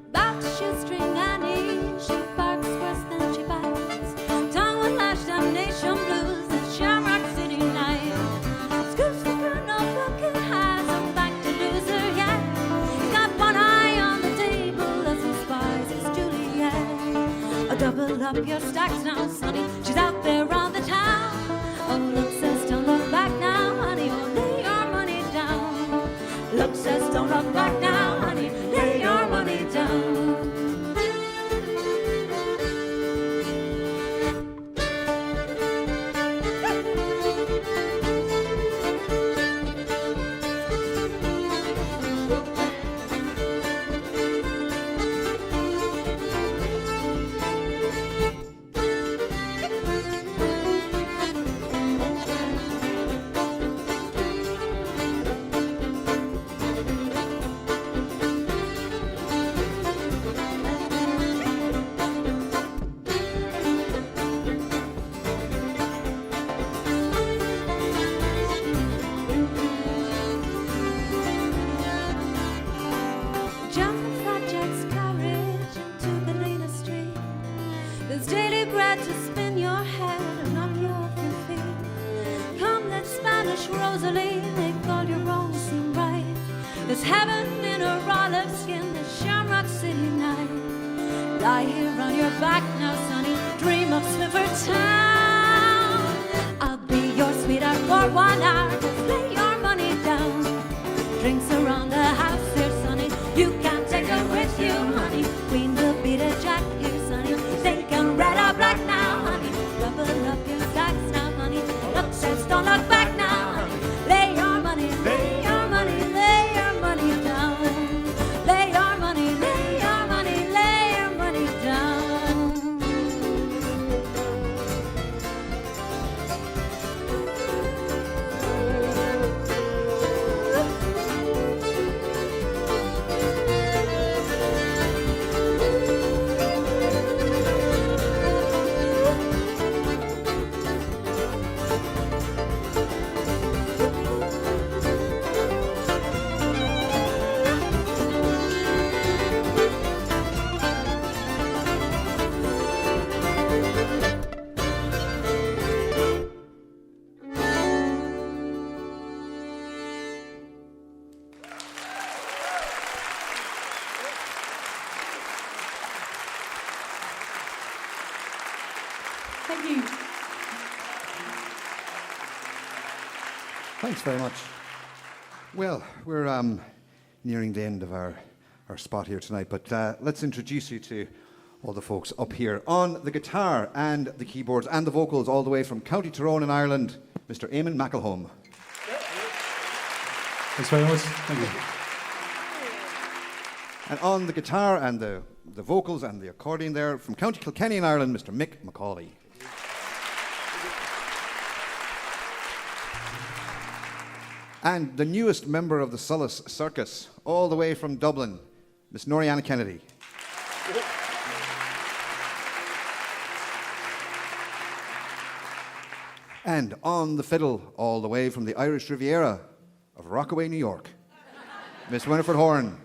About the shoestring Annie, she barks worse than she bites. Tongue will lash damnation blues, the Shamrock City night. Scoops the colonel, Mulcahy has a back to lose her yet. He's got one eye on the table as he spies his Juliet. Double up your stacks now, sonny, she's out there around the town. Oh, look says don't look back now, honey, oh, lay your money down. Look says don't look back now, honey, lay your money down. wrapped in a olive skin, the Shamrock City night. Lie here on your back now, sonny, dream of Sniffer Town. I'll be your sweetheart for 1 hour, just lay your money down. Drinks around the house here, sonny, you can't take her with you, honey. Queen will beat a jack here, sonny, thinking red or black now, honey. Double up your stacks now, honey, look says don't look back now, honey. Lay your money, lay your money, lay your money down. Lay your money, lay your money, lay your money down. Thank you. Thanks very much. Well, we're nearing the end of our spot here tonight, but let's introduce you to all the folks up here on the guitar and the keyboards and the vocals, all the way from County Tyrone in Ireland, Mr. Eamon McElhone. Thanks very much. Thank you. And on the guitar and the vocals and the accordion there, from County Kilkenny in Ireland, Mr. Mick Macaulay. And the newest member of the Solas Circus, all the way from Dublin, Miss Noriana Kennedy. And on the fiddle, all the way from the Irish Riviera of Rockaway, New York, Miss Winifred Horn.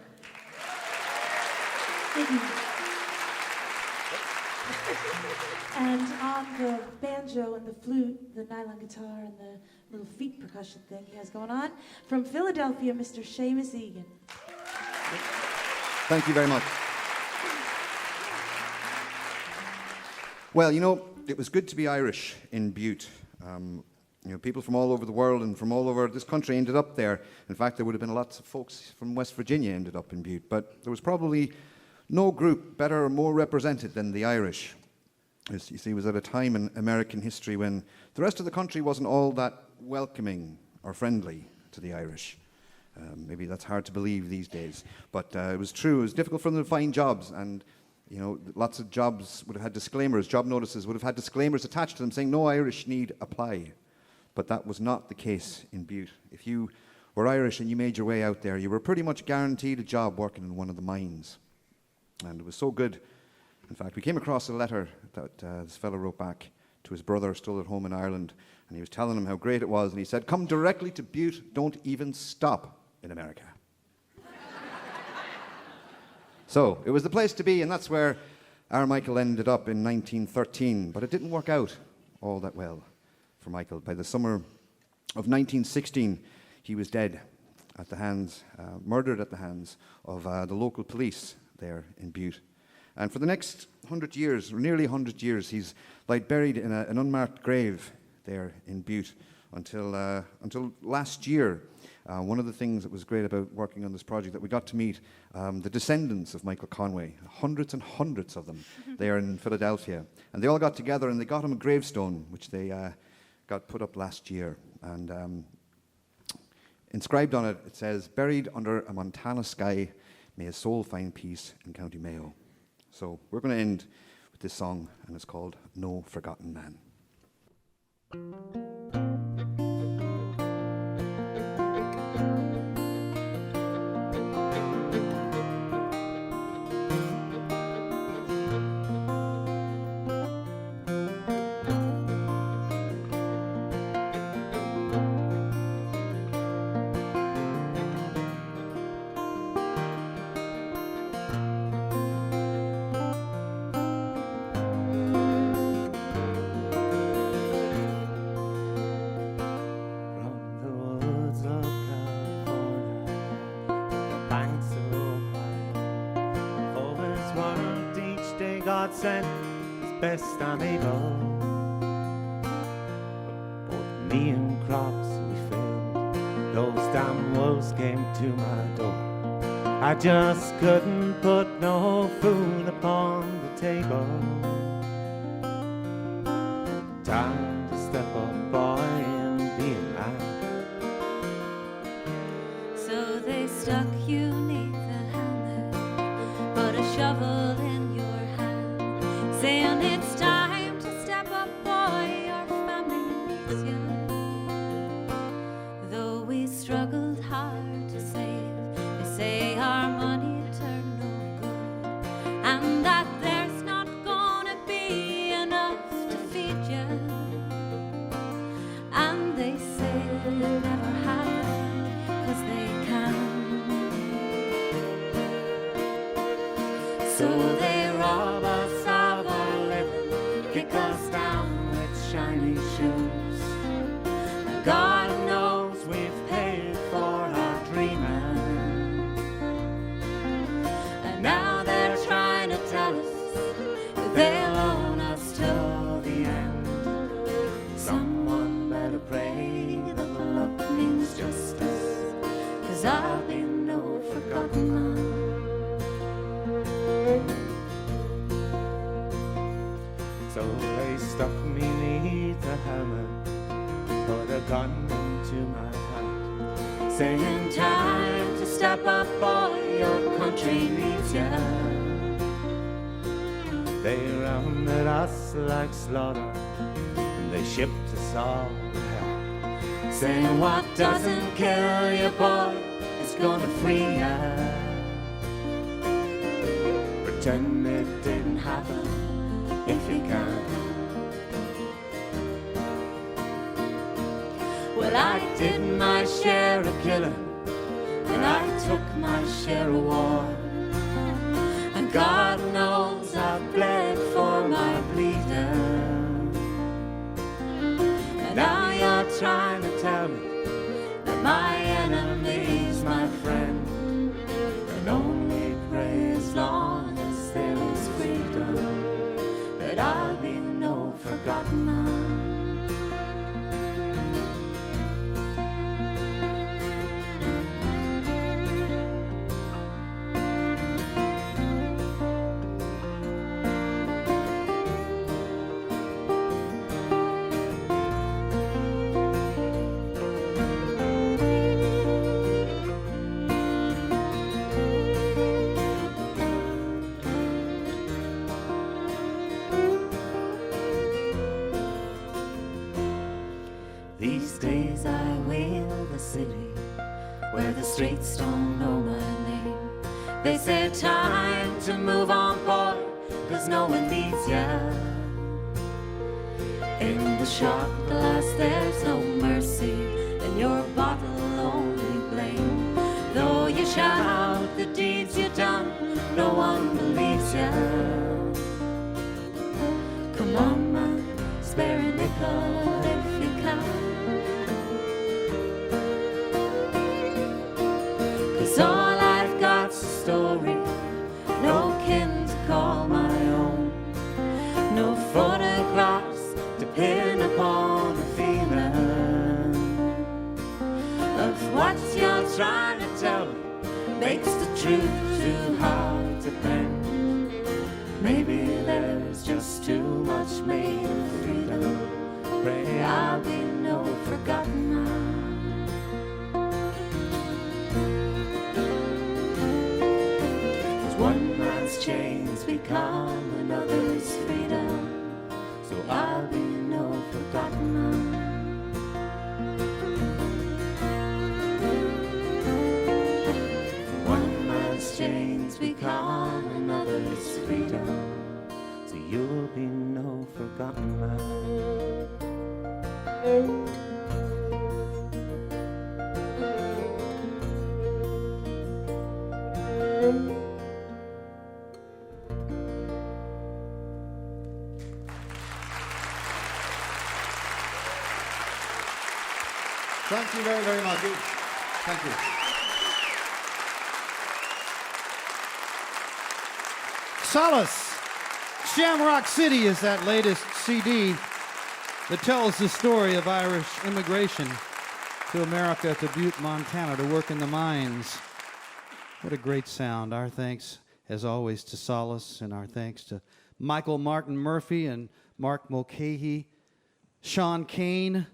And on the banjo and the flute, the nylon guitar and the little feet percussion thing he has going on, from Philadelphia, Mr. Seamus Egan. Thank you very much. Well, you know, it was good to be Irish in Butte. You know, people from all over the world and from all over this country ended up there. In fact, there would have been lots of folks from West Virginia ended up in Butte, but there was probably no group better or more represented than the Irish. As you see, it was at a time in American history when the rest of the country wasn't all that welcoming or friendly to the Irish. Maybe that's hard to believe these days, but it was true. It was difficult for them to find jobs, and you know, lots of jobs would have had disclaimers. Job notices would have had disclaimers attached to them saying no Irish need apply. But that was not the case in Butte. If you were Irish and you made your way out there, you were pretty much guaranteed a job working in one of the mines. And it was so good. In fact, we came across a letter that this fellow wrote back to his brother still at home in Ireland, and he was telling him how great it was, and he said, "Come directly to Butte, don't even stop in America." So it was the place to be, and that's where our Michael ended up in 1913, but it didn't work out all that well for Michael. By the summer of 1916, he was dead at the hands, murdered at the hands of the local police there in Butte. And for the next 100 years, or nearly 100 years, he's like buried in an unmarked grave there in Butte until last year. One of the things that was great about working on this project that we got to meet the descendants of Michael Conway, hundreds and hundreds of them there in Philadelphia. And they all got together and they got him a gravestone, which they got put up last year. And inscribed on it, it says, "Buried under a Montana sky, may his soul find peace in County Mayo." So we're going to end with this song, and it's called "No Forgotten Man." God sent as best I'm able. Both me and crops we failed. Those damn wolves came to my door. I just couldn't put no food upon the table. Time to step up, boy, and be a man. So they stuck you neath the hammer, put a shovel in your hand, saying it's time to step up, boy, your family needs you. Though we struggled hard to save, they say our money turned no good, and that there's not gonna be enough to feed you. And they say it'll never happen, 'cause they can. So they rob us of our living, kick us down with shiny shoes. God knows we've paid for our dreaming, and now they're trying to tell us that they'll own us till the end. Someone better pray that the luck means justice, 'cause I'll be no forgotten man. So they stuck me neath the helmet, put a gun into my hand, Saying time to step up, boy, your country needs ya. they rounded us like slaughter, and they shipped us all to hell. Saying what doesn't kill you, boy, is gonna free ya. Pretend it didn't happen If you can. Well, I did my share of killing, and I took my share of war, and God knows I bled for my bleeding. And now you're trying to tell me that my enemy's my friend, and only pray as long as there is freedom that I'll be no forgotten man. These days I wheel the city where the streets don't know my name. They say time to move on, boy, 'cause no one needs ya. In the shot glass there's no mercy, and your bottle only blame. Though you shout the deeds you done, no one believes ya. Come on, man, spare a nickel if you can. 'Cause all I've got's a story, no kin to call my own, no photographs to pin upon a feeling of what you're trying to tell me makes the truth too hard to pen. Maybe there's just too much made of freedom. Pray I'll be no forgotten man. 'Cause one man's chains become another's freedom, so I'll be no forgotten man. One man's chains become another's freedom, so you'll be no forgotten man. Thank you very, very much. Thank you. Solas, Shamrock City is that latest CD that tells the story of Irish immigration to America, to Butte, Montana, to work in the mines. What a great sound. Our thanks, as always, to Solas, and our thanks to Michael Martin Murphey and Mark Mulcahy, Sean Keane,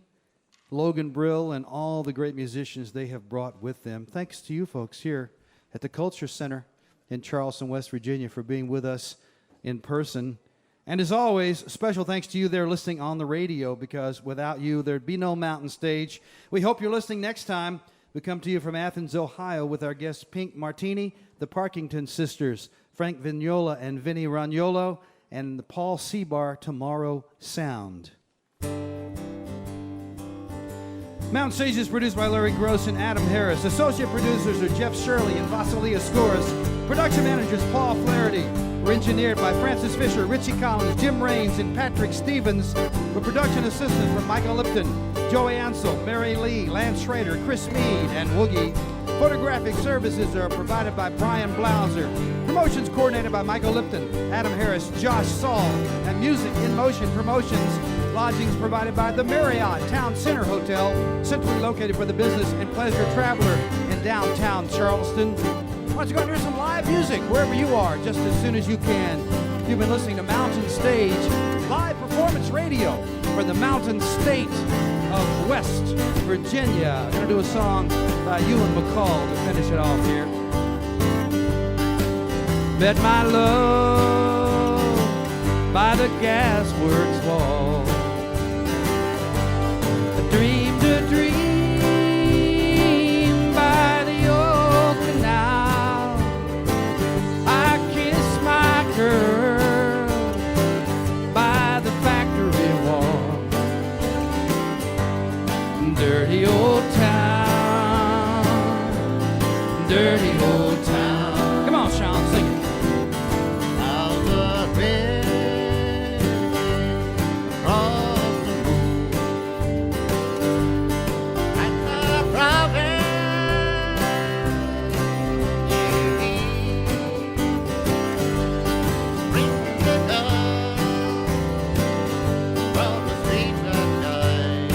Logan Brill, and all the great musicians they have brought with them. Thanks to you folks here at the Culture Center in Charleston, West Virginia, for being with us in person. And as always, special thanks to you there listening on the radio, because without you, there'd be no Mountain Stage. We hope you're listening next time. We come to you from Athens, Ohio, with our guests Pink Martini, the Parkington Sisters, Frank Vignola and Vinnie Ragnolo, and the Paul Seabar Tomorrow Sound. Mountain Stage is produced by Larry Gross and Adam Harris. Associate producers are Jeff Shirley and Vasilia Skouras. Production managers Paul Flaherty. We're engineered by Francis Fisher, Richie Collins, Jim Raines, and Patrick Stevens. With production assistants from Michael Lipton, Joey Ansel, Mary Lee, Lance Schrader, Chris Mead, and Woogie. Photographic services are provided by Brian Blauser. Promotions coordinated by Michael Lipton, Adam Harris, Josh Saul, and Music in Motion Promotions. Lodgings provided by the Marriott Town Center Hotel, centrally located for the business and pleasure traveler in downtown Charleston. Why don't you go and hear some live music wherever you are just as soon as you can. You've been listening to Mountain Stage, live performance radio from the Mountain State of West Virginia. I'm going to do a song by Ewan McCall to finish it off here. Met my love by the gasworks wall. I dreamed a dream by the old canal. I kissed my girl by the factory wall. Dirty old town, dirty old town. Come on, Sean, sing it. How the wind from the moon and the province bring the dust from the streets at night.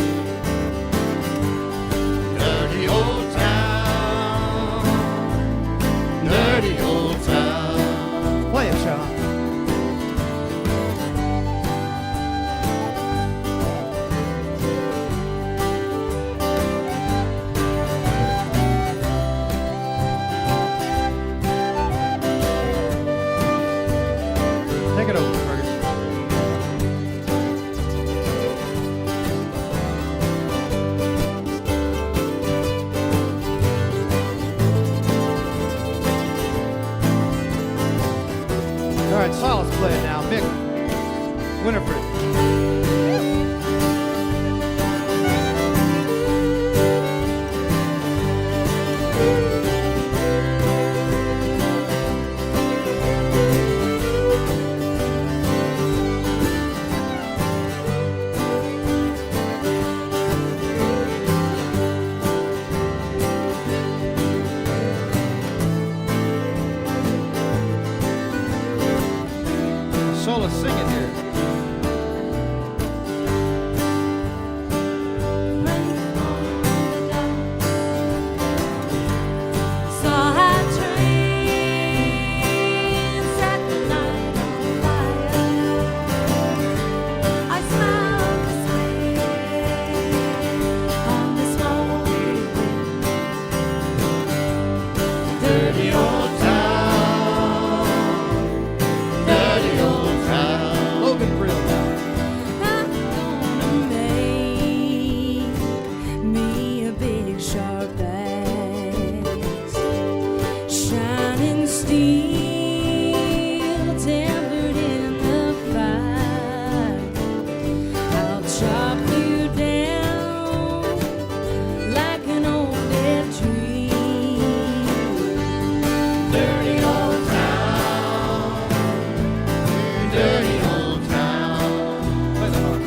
Dirty old town, dirty old town. Play it, Sean. Take it over, Fergus. All right, Solas play it now. Mick Winifred. Solas, sing it here. Saw how trains set the night on fire. I smelled the sweat on the smoky wind. Dirty old town, dirty old town. Logan Brill now. I'm gonna make me a big sharp axe, shining steel tempered in the fire. I'll chop you down like an old dead tree. Dirty old town, dirty old town. Play the harp.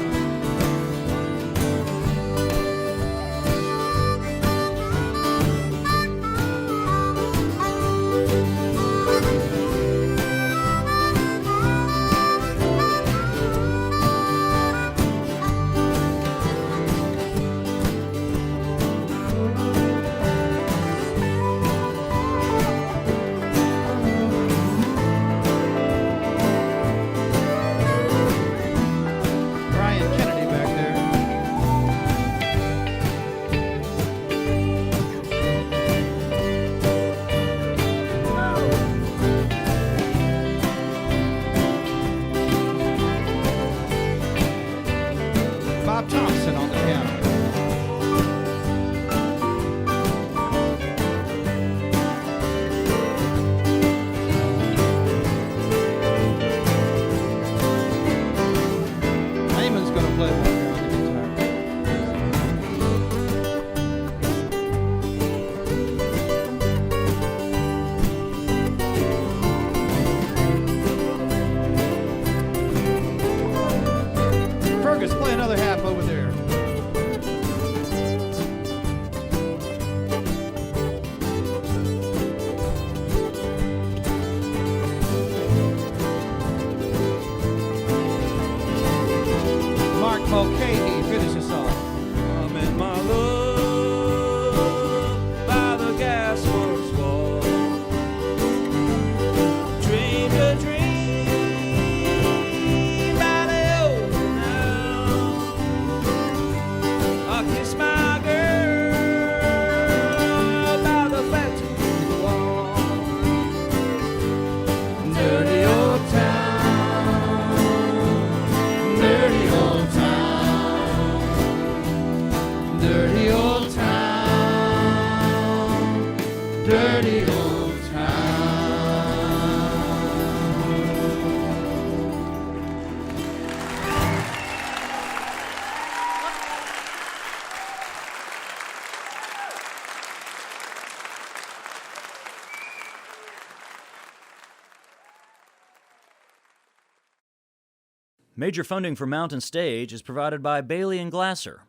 Major funding for Mountain Stage is provided by Bailey and Glasser.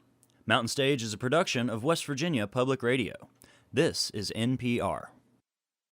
Mountain Stage is a production of West Virginia Public Radio. This is NPR.